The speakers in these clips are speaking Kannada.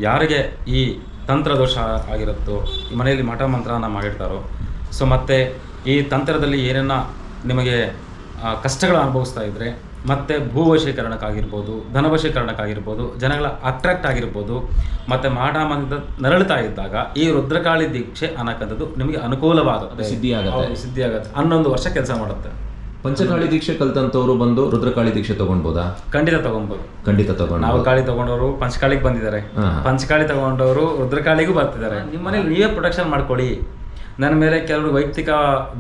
ಯಾರಿಗೆ ಈ ತಂತ್ರದೋಷ ಆಗಿರುತ್ತೋ, ಈ ಮನೆಯಲ್ಲಿ ಮಠ ಮಂತ್ರನ ಮಾಡಿರ್ತಾರೋ, ಸೊ ಮತ್ತು ಈ ತಂತ್ರದಲ್ಲಿ ಏನೇನ ನಿಮಗೆ ಕಷ್ಟಗಳು ಅನುಭವಿಸ್ತಾ ಇದ್ದರೆ, ಮತ್ತು ಭೂವಶೀಕರಣಕ್ಕಾಗಿರ್ಬೋದು, ಧನವಶೀಕರಣಕ್ಕಾಗಿರ್ಬೋದು, ಜನಗಳ ಅಟ್ರಾಕ್ಟ್ ಆಗಿರ್ಬೋದು, ಮತ್ತು ಮಾಟ ಮಂತ್ರ ನರಳುತ್ತಾ ಇದ್ದಾಗ ಈ ರುದ್ರಕಾಳಿ ದೀಕ್ಷೆ ಅನ್ನೋಕ್ಕಂಥದ್ದು ನಿಮಗೆ ಅನುಕೂಲವಾಗುತ್ತೆ, ಸಿದ್ಧಿಯಾಗುತ್ತೆ. 11 ವರ್ಷ ಕೆಲಸ ಮಾಡುತ್ತೆ. ಪಂಚಕಾಳಿ ದೀಕ್ಷೆ ಕಲ್ತಂತವ್ರು ಬಂದು ರುದ್ರಕಾಳಿ ದೀಕ್ಷೆ ತಗೊಂಡ್ಬೋದಾ? ಖಂಡಿತ ತಗೊಬೋದು. ನಾವು ಕಾಳಿ ತಗೊಂಡವರು ಪಂಚಕಾಳಿಗೆ ಬಂದಿದ್ದಾರೆ, ಪಂಚಕಾಳಿ ತಗೊಂಡವರು ರುದ್ರಕಾಳಿಗೂ ಬರ್ತಿದ್ದಾರೆ. ನಿಮ್ಮ ಮನೇಲಿ ನೀವೇ ಪ್ರೊಟೆಕ್ಷನ್ ಮಾಡ್ಕೊಳ್ಳಿ. ನನ್ನ ಮೇಲೆ ಕೆಲವರು ವೈಯಕ್ತಿಕ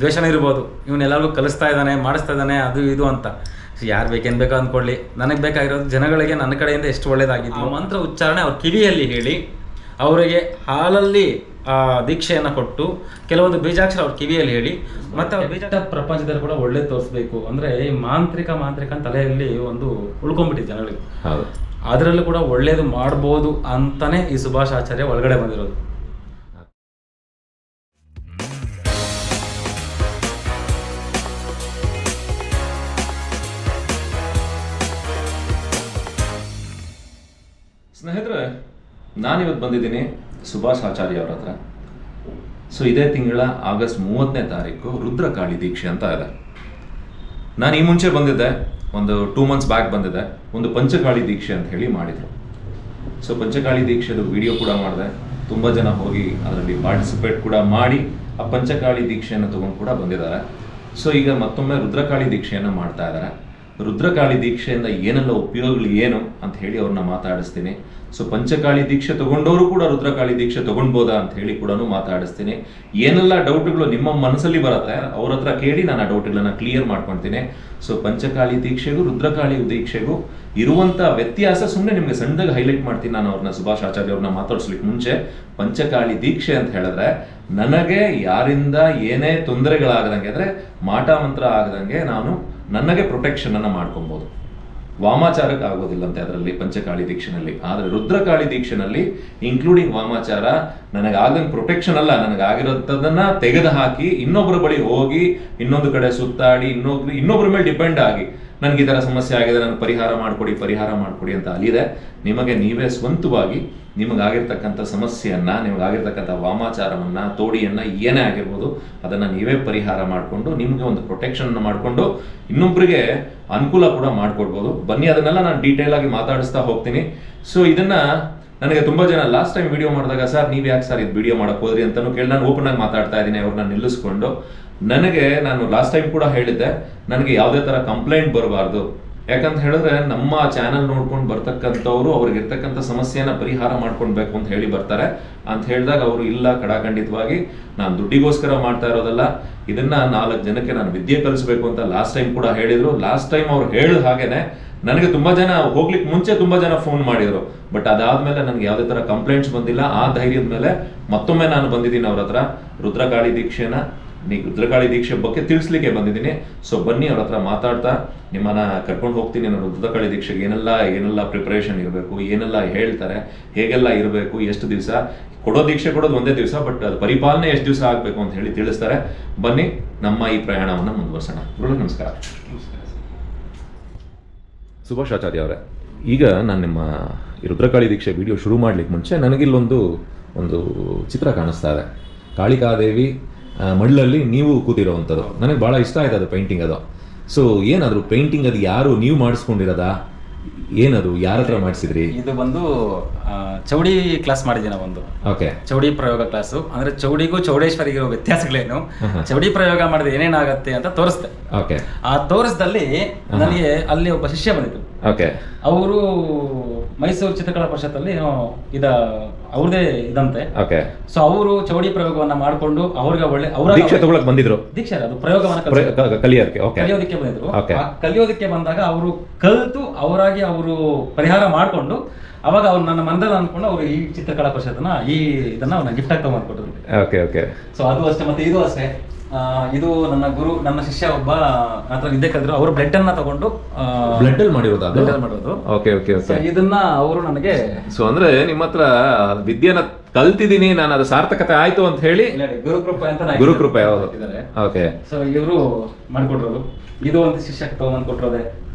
ದ್ವೇಷನೇ ಇರ್ಬೋದು, ಇವನ್ನೆಲ್ಲರಿಗೂ ಕಲಿಸ್ತಾ ಇದ್ದಾನೆ, ಮಾಡಿಸ್ತಾ ಇದ್ದಾನೆ, ಅದು ಇದು ಅಂತ. ಯಾರು ಬೇಕೇನು ಬೇಕೋ ಅಂದ್ಕೊಳ್ಳಿ. ನನಗೆ ಬೇಕಾಗಿರೋದು ಜನಗಳಿಗೆ ನನ್ನ ಕಡೆಯಿಂದ ಎಷ್ಟು ಒಳ್ಳೇದಾಗಿದ್ದು ಮಂತ್ರ ಉಚ್ಚಾರಣೆ ಅವ್ರ ಕಿವಿಯಲ್ಲಿ ಹೇಳಿ, ಅವರಿಗೆ ಹಾಲಲ್ಲಿ ದೀಕ್ಷೆಯನ್ನು ಕೊಟ್ಟು ಕೆಲವೊಂದು ಬೀಜಾಕ್ಷರ ಅವ್ರ ಕಿವಿಯಲ್ಲಿ ಹೇಳಿ, ಮತ್ತು ಅವ್ರ ಬೀಜ ಪ್ರಪಂಚದಲ್ಲಿ ಕೂಡ ಒಳ್ಳೆ ತೋರಿಸ್ಬೇಕು. ಅಂದರೆ ಈ ಮಾಂತ್ರಿಕ ತಲೆಯಲ್ಲಿ ಒಂದು ಉಳ್ಕೊಂಡ್ಬಿಟ್ಟಿದೆ ಜನಗಳಿಗೆ. ಅದರಲ್ಲೂ ಕೂಡ ಒಳ್ಳೇದು ಮಾಡ್ಬೋದು ಅಂತಲೇ ಈ ಸುಭಾಷ್ ಆಚಾರ್ಯ ಒಳಗಡೆ ಬಂದಿರೋದು. ಸ್ನೇಹಿತರೆ, ನಾನಿವತ್ತು ಬಂದಿದ್ದೀನಿ ಸುಭಾಷ್ ಆಚಾರ್ಯ ಅವರ ಹತ್ರ. ಸೊ ಇದೇ ತಿಂಗಳ ಆಗಸ್ಟ್ 30ನೇ ತಾರೀಕು ರುದ್ರಕಾಳಿ ದೀಕ್ಷೆ ಅಂತ ಇದೆ. ನಾನು ಈ ಮುಂಚೆ ಬಂದಿದ್ದೆ, ಒಂದು 2 months ಬ್ಯಾಕ್ ಬಂದಿದ್ದೆ. ಒಂದು ಪಂಚಕಾಳಿ ದೀಕ್ಷೆ ಅಂತ ಹೇಳಿ ಮಾಡಿದರು. ಸೊ ಪಂಚಕಾಳಿ ದೀಕ್ಷೆದು ವಿಡಿಯೋ ಕೂಡ ಮಾಡಿದೆ. ತುಂಬ ಜನ ಹೋಗಿ ಅದರಲ್ಲಿ ಪಾರ್ಟಿಸಿಪೇಟ್ ಕೂಡ ಮಾಡಿ ಆ ಪಂಚಕಾಳಿ ದೀಕ್ಷೆಯನ್ನು ತೊಗೊಂಡು ಕೂಡ ಬಂದಿದ್ದಾರೆ. ಸೊ ಈಗ ಮತ್ತೊಮ್ಮೆ ರುದ್ರಕಾಳಿ ದೀಕ್ಷೆಯನ್ನು ಮಾಡ್ತಾ ಇದ್ದಾರೆ. ರುದ್ರಕಾಳಿ ದೀಕ್ಷೆಯಿಂದ ಏನೆಲ್ಲ ಉಪಯೋಗಗಳು ಏನು ಅಂತ ಹೇಳಿ ಅವ್ರನ್ನ ಮಾತಾಡಿಸ್ತೀನಿ. ಸೊ ಪಂಚಕಾಳಿ ದೀಕ್ಷೆ ತಗೊಂಡವರು ಕೂಡ ರುದ್ರಕಾಳಿ ದೀಕ್ಷೆ ತಗೊಂಡ್ಬೋದಾ ಅಂತ ಹೇಳಿ ಕೂಡ ಮಾತಾಡಿಸ್ತೀನಿ. ಏನೆಲ್ಲ ಡೌಟ್ಗಳು ನಿಮ್ಮ ಮನಸ್ಸಲ್ಲಿ ಬರುತ್ತೆ ಅವ್ರ ಹತ್ರ ಕೇಳಿ ನಾನು ಆ ಡೌಟ್ಗಳನ್ನ ಕ್ಲಿಯರ್ ಮಾಡ್ಕೊಳ್ತೀನಿ. ಸೊ ಪಂಚಕಾಳಿ ದೀಕ್ಷೆಗೂ ರುದ್ರಕಾಳಿ ದೀಕ್ಷೆಗೂ ಇರುವಂಥ ವ್ಯತ್ಯಾಸ ಸುಮ್ಮನೆ ನಿಮಗೆ ಸಣ್ಣದಾಗಿ ಹೈಲೈಟ್ ಮಾಡ್ತೀನಿ. ನಾನು ಅವ್ರನ್ನ ಸುಭಾಷ್ ಆಚಾರ್ಯ ಅವ್ರನ್ನ ಮಾತಾಡಿಸ್ಲಿಕ್ಕೆ ಮುಂಚೆ, ಪಂಚಕಾಳಿ ದೀಕ್ಷೆ ಅಂತ ಹೇಳಿದ್ರೆ ನನಗೆ ಯಾರಿಂದ ಏನೇ ತೊಂದರೆಗಳಾಗದಂಗೆ, ಅಂದರೆ ಮಾಟ ಮಂತ್ರ ಆಗದಂಗೆ ನನಗೆ ಪ್ರೊಟೆಕ್ಷನ್ ಅನ್ನ ಮಾಡ್ಕೊಬಹುದು. ವಾಮಾಚಾರಕ್ಕೆ ಆಗೋದಿಲ್ಲಂತೆ ಅದರಲ್ಲಿ ಪಂಚಕಾಳಿ ದೀಕ್ಷೆನಲ್ಲಿ. ಆದರೆ ರುದ್ರಕಾಳಿ ದೀಕ್ಷೆನಲ್ಲಿ ಇನ್ಕ್ಲೂಡಿಂಗ್ ವಾಮಾಚಾರ ನನಗಾಗಂಗೆ ಪ್ರೊಟೆಕ್ಷನ್ ಅಲ್ಲ, ನನಗಾಗಿರೋದನ್ನ ತೆಗೆದು ಹಾಕಿ ಇನ್ನೊಬ್ಬರ ಬಳಿ ಹೋಗಿ ಇನ್ನೊಂದು ಕಡೆ ಸುತ್ತಾಡಿ ಇನ್ನೊಬ್ಬರ ಮೇಲೆ ಡಿಪೆಂಡ್ ಆಗಿ ನನಗೆ ಈ ಥರ ಸಮಸ್ಯೆ ಆಗಿದೆ, ನನಗೆ ಪರಿಹಾರ ಮಾಡಿಕೊಡಿ ಅಂತ ಅಲ್ಲಿದೆ. ನಿಮಗೆ ನೀವೇ ಸ್ವಂತವಾಗಿ ನಿಮಗಾಗಿರ್ತಕ್ಕಂಥ ಸಮಸ್ಯೆಯನ್ನ, ನಿಮಗಾಗಿರ್ತಕ್ಕಂಥ ವಾಮಾಚಾರವನ್ನ, ತೋಡಿಯನ್ನ, ಏನೇ ಆಗಿರ್ಬೋದು ಅದನ್ನ ನೀವೇ ಪರಿಹಾರ ಮಾಡಿಕೊಂಡು ನಿಮಗೆ ಒಂದು ಪ್ರೊಟೆಕ್ಷನ್ ಮಾಡಿಕೊಂಡು ಇನ್ನೊಬ್ಬರಿಗೆ ಅನುಕೂಲ ಕೂಡ ಮಾಡ್ಕೊಡ್ಬೋದು. ಬನ್ನಿ, ಅದನ್ನೆಲ್ಲ ನಾನು ಡೀಟೇಲ್ ಆಗಿ ಮಾತಾಡಿಸ್ತಾ ಹೋಗ್ತೀನಿ. ಸೊ ಇದನ್ನ ನನಗೆ ತುಂಬಾ ಜನ ಲಾಸ್ಟ್ ಟೈಮ್ ವಿಡಿಯೋ ಮಾಡಿದಾಗ, ಸರ್ ನೀವು ಯಾಕೆ ಸರ್ ಇದು ವಿಡಿಯೋ ಮಾಡಕ್ ಹೋದ್ರಿ ಅಂತಾನು ಕೇಳಿ ನಾನು ಓಪನ್ ಆಗಿ ಮಾತಾಡ್ತಾ ಇದ್ದೀನಿ ಅವ್ರನ್ನ ನಿಲ್ಲಿಸ್ಕೊಂಡು. ನಾನು ಲಾಸ್ಟ್ ಟೈಮ್ ಕೂಡ ಹೇಳಿದ್ದೆ, ನನಗೆ ಯಾವುದೇ ತರ ಕಂಪ್ಲೇಂಟ್ ಬರಬಾರ್ದು. ಯಾಕಂತ ಹೇಳಿದ್ರೆ ನಮ್ಮ ಚಾನಲ್ ನೋಡ್ಕೊಂಡು ಬರ್ತಕ್ಕಂಥವ್ರು ಅವ್ರಿಗೆ ಇರ್ತಕ್ಕಂಥ ಸಮಸ್ಯೆನ ಪರಿಹಾರ ಮಾಡ್ಕೊಳ್ಬೇಕು ಅಂತ ಹೇಳಿ ಬರ್ತಾರೆ. ಅಂತ ಹೇಳಿದಾಗ ಅವರು ಇಲ್ಲ, ಕಡಾಖಂಡಿತವಾಗಿ ನಾನು ದುಡ್ಡಿಗೋಸ್ಕರ ಮಾಡ್ತಾ ಇರೋದಲ್ಲ, ಇದನ್ನ 4 ಜನಕ್ಕೆ ನಾನು ವಿದ್ಯೆ ಕಲಿಸ್ಬೇಕು ಅಂತ ಲಾಸ್ಟ್ ಟೈಮ್ ಕೂಡ ಹೇಳಿದ್ರು. ಲಾಸ್ಟ್ ಟೈಮ್ ಅವ್ರು ಹೇಳಿದ ಹಾಗೇನೆ ನನಗೆ ತುಂಬಾ ಜನ ಹೋಗ್ಲಿಕ್ಕೆ ಮುಂಚೆ ತುಂಬಾ ಜನ ಫೋನ್ ಮಾಡಿದ್ರು. ಬಟ್ ಅದಾದ್ಮೇಲೆ ನನಗೆ ಯಾವುದೇ ತರ ಕಂಪ್ಲೇಂಟ್ಸ್ ಬಂದಿಲ್ಲ. ಆ ಧೈರ್ಯದ ಮೇಲೆ ಮತ್ತೊಮ್ಮೆ ನಾನು ಬಂದಿದ್ದೀನಿ ಅವ್ರ ಹತ್ರ. ರುದ್ರಕಾಳಿ ದೀಕ್ಷೆ ಬಗ್ಗೆ ತಿಳಿಸ್ಲಿಕ್ಕೆ ಬಂದಿದ್ದೀನಿ. ಸೊ ಬನ್ನಿ, ಅವ್ರ ಹತ್ರ ಮಾತಾಡ್ತಾ ನಿಮ್ಮನ್ನ ಕರ್ಕೊಂಡು ಹೋಗ್ತೀನಿ. ನಾನು ರುದ್ರಕಾಳಿ ದೀಕ್ಷೆಗೆ ಏನೆಲ್ಲ ಪ್ರಿಪರೇಷನ್ ಇರಬೇಕು, ಏನೆಲ್ಲ ಹೇಳ್ತಾರೆ, ಹೇಗೆಲ್ಲ ಇರಬೇಕು, ಎಷ್ಟು ದಿವಸ ದೀಕ್ಷೆ ಕೊಡೋದು ಒಂದೇ ದಿವಸ, ಬಟ್ ಅದು ಪರಿಪಾಲನೆ ಎಷ್ಟು ದಿವಸ ಆಗಬೇಕು ಅಂತ ಹೇಳಿ ತಿಳಿಸ್ತಾರೆ. ಬನ್ನಿ, ನಮ್ಮ ಈ ಪ್ರಯಾಣವನ್ನು ಮುಂದುವರ್ಸೋಣ. ನಮಸ್ಕಾರ. ಸುಭಾಷ್ ಆಚಾರ್ಯ ಅವರೇ, ಈಗ ನಾನು ನಿಮ್ಮ ಈ ರುದ್ರಕಾಳಿ ದೀಕ್ಷೆ ವಿಡಿಯೋ ಶುರು ಮಾಡ್ಲಿಕ್ಕೆ ಮುಂಚೆ ನನಗಿಲ್ಲೊಂದು ಚಿತ್ರ ಕಾಣಿಸ್ತಾ ಇದೆ. ಕಾಳಿಕಾದೇವಿ ಮಳ್ಳಲ್ಲಿ ನೀವು ಕೂತಿರೋವಂಥದ್ದು ನನಗೆ ಭಾಳ ಇಷ್ಟ ಆಯ್ತು. ಅದು ಪೇಂಟಿಂಗ್ ಅದು. ಸೊ ಏನಾದ್ರು ಪೇಂಟಿಂಗ್ ಅದು ಯಾರು ನೀವು ಮಾಡಿಸ್ಕೊಂಡಿರೋದಾ, ಏನದು, ಯಾರ ಹತ್ರ ಮಾಡಿಸಿದ್ರಿ? ಇದು ಬಂದು ಚೌಡಿ ಕ್ಲಾಸ್ ಮಾಡಿದ್ದೀನಿ ಒಂದು. ಓಕೆ, ಚೌಡಿ ಪ್ರಯೋಗ ಕ್ಲಾಸು. ಅಂದ್ರೆ ಚೌಡಿಗೂ ಚೌಡೇಶ್ವರಿಗಿರೋ ವ್ಯತ್ಯಾಸಗಳೇನು, ಚೌಡಿ ಪ್ರಯೋಗ ಮಾಡಿದ್ರೆ ಏನೇನಾಗತ್ತೆ ಅಂತ ತೋರಿಸ್ದೆ. ಓಕೆ, ಆ ತೋರಿಸ್ದಲ್ಲಿ ನನಗೆ ಅಲ್ಲಿ ಒಬ್ಬ ಶಿಷ್ಯ ಬಂದಿತ್ತು. ಓಕೆ, ಅವರು ಮೈಸೂರು ಚಿತ್ರಕಲಾ ಪರಿಷತ್ತಲ್ಲಿ ಅವ್ರದೇ ಇದಂತೆ. ಓಕೆ, ಸೊ ಅವರು ಚೌಡಿ ಪ್ರಯೋಗವನ್ನ ಮಾಡಿಕೊಂಡು ಅವ್ರಿಗೆ ಒಳ್ಳೆ ದೀಕ್ಷೆ ತಗೊಳಕ್ ಬಂದಿದ್ರು. ದೀಕ್ಷೆ ಅದು ಪ್ರಯೋಗವನ್ನ ಕಲಿಯೋದಕ್ಕೆ ಬಂದಿದ್ರು. ಕಲಿಯೋದಕ್ಕೆ ಬಂದಾಗ ಅವರು ಕಲಿತು ಅವರಾಗಿ ಅವರು ಪರಿಹಾರ ಮಾಡಿಕೊಂಡು ಅವಾಗ ಅವ್ರು ನನ್ನ ಮನದಲ್ಲಿ ಅಂದ್ಕೊಂಡು ಅವರು ಈ ಚಿತ್ರಕಲಾ ಪರಿಷತ್ನ ಇದನ್ನ ಅವ್ರನ್ನ ಗಿಫ್ಟ್ ಆಗಿ ತಗೊಂಡ್ಕೊಟ್ರು. ಓಕೆ ಓಕೆ, ಸೊ ಅದು ಅಷ್ಟೇ. ಮತ್ತೆ ಇದು ಅಷ್ಟೇ, ಇದು ನನ್ನ ಶಿಷ್ಯ ಒಬ್ಬ ಹತ್ರ ವಿದ್ಯೆ ಕಲಿದ್ರು. ಅವರು ಬ್ಲಡ್ ಅನ್ನ ತಗೊಂಡು ಬ್ಲಡ್ ಅಲ್ಲಿ ಮಾಡಿರೋದು. ಓಕೆ ಓಕೆ ಓಕೆ, ಇದನ್ನ ಅವರು ನನಗೆ, ಸೊ ಅಂದ್ರೆ ನಿಮ್ಮ ಹತ್ರ ವಿದ್ಯೆನ ಕಲ್ತಿದ್ದೀನಿ ನಾನು, ಅದು ಸಾರ್ಥಕತೆ ಆಯ್ತು ಅಂತ ಹೇಳಿ ಗುರುಕೃಪೆ ಅಂತ. ಹೌದು. ಓಕೆ, ಸೊ ಇವರು ಮಾಡ್ಕೊಟ್ರೋದು. ಇದು ಒಂದು ಶಿಷ್ಯ ತಗೊಂಡ್ ಕೊಟ್ಟಿರೋದೆ.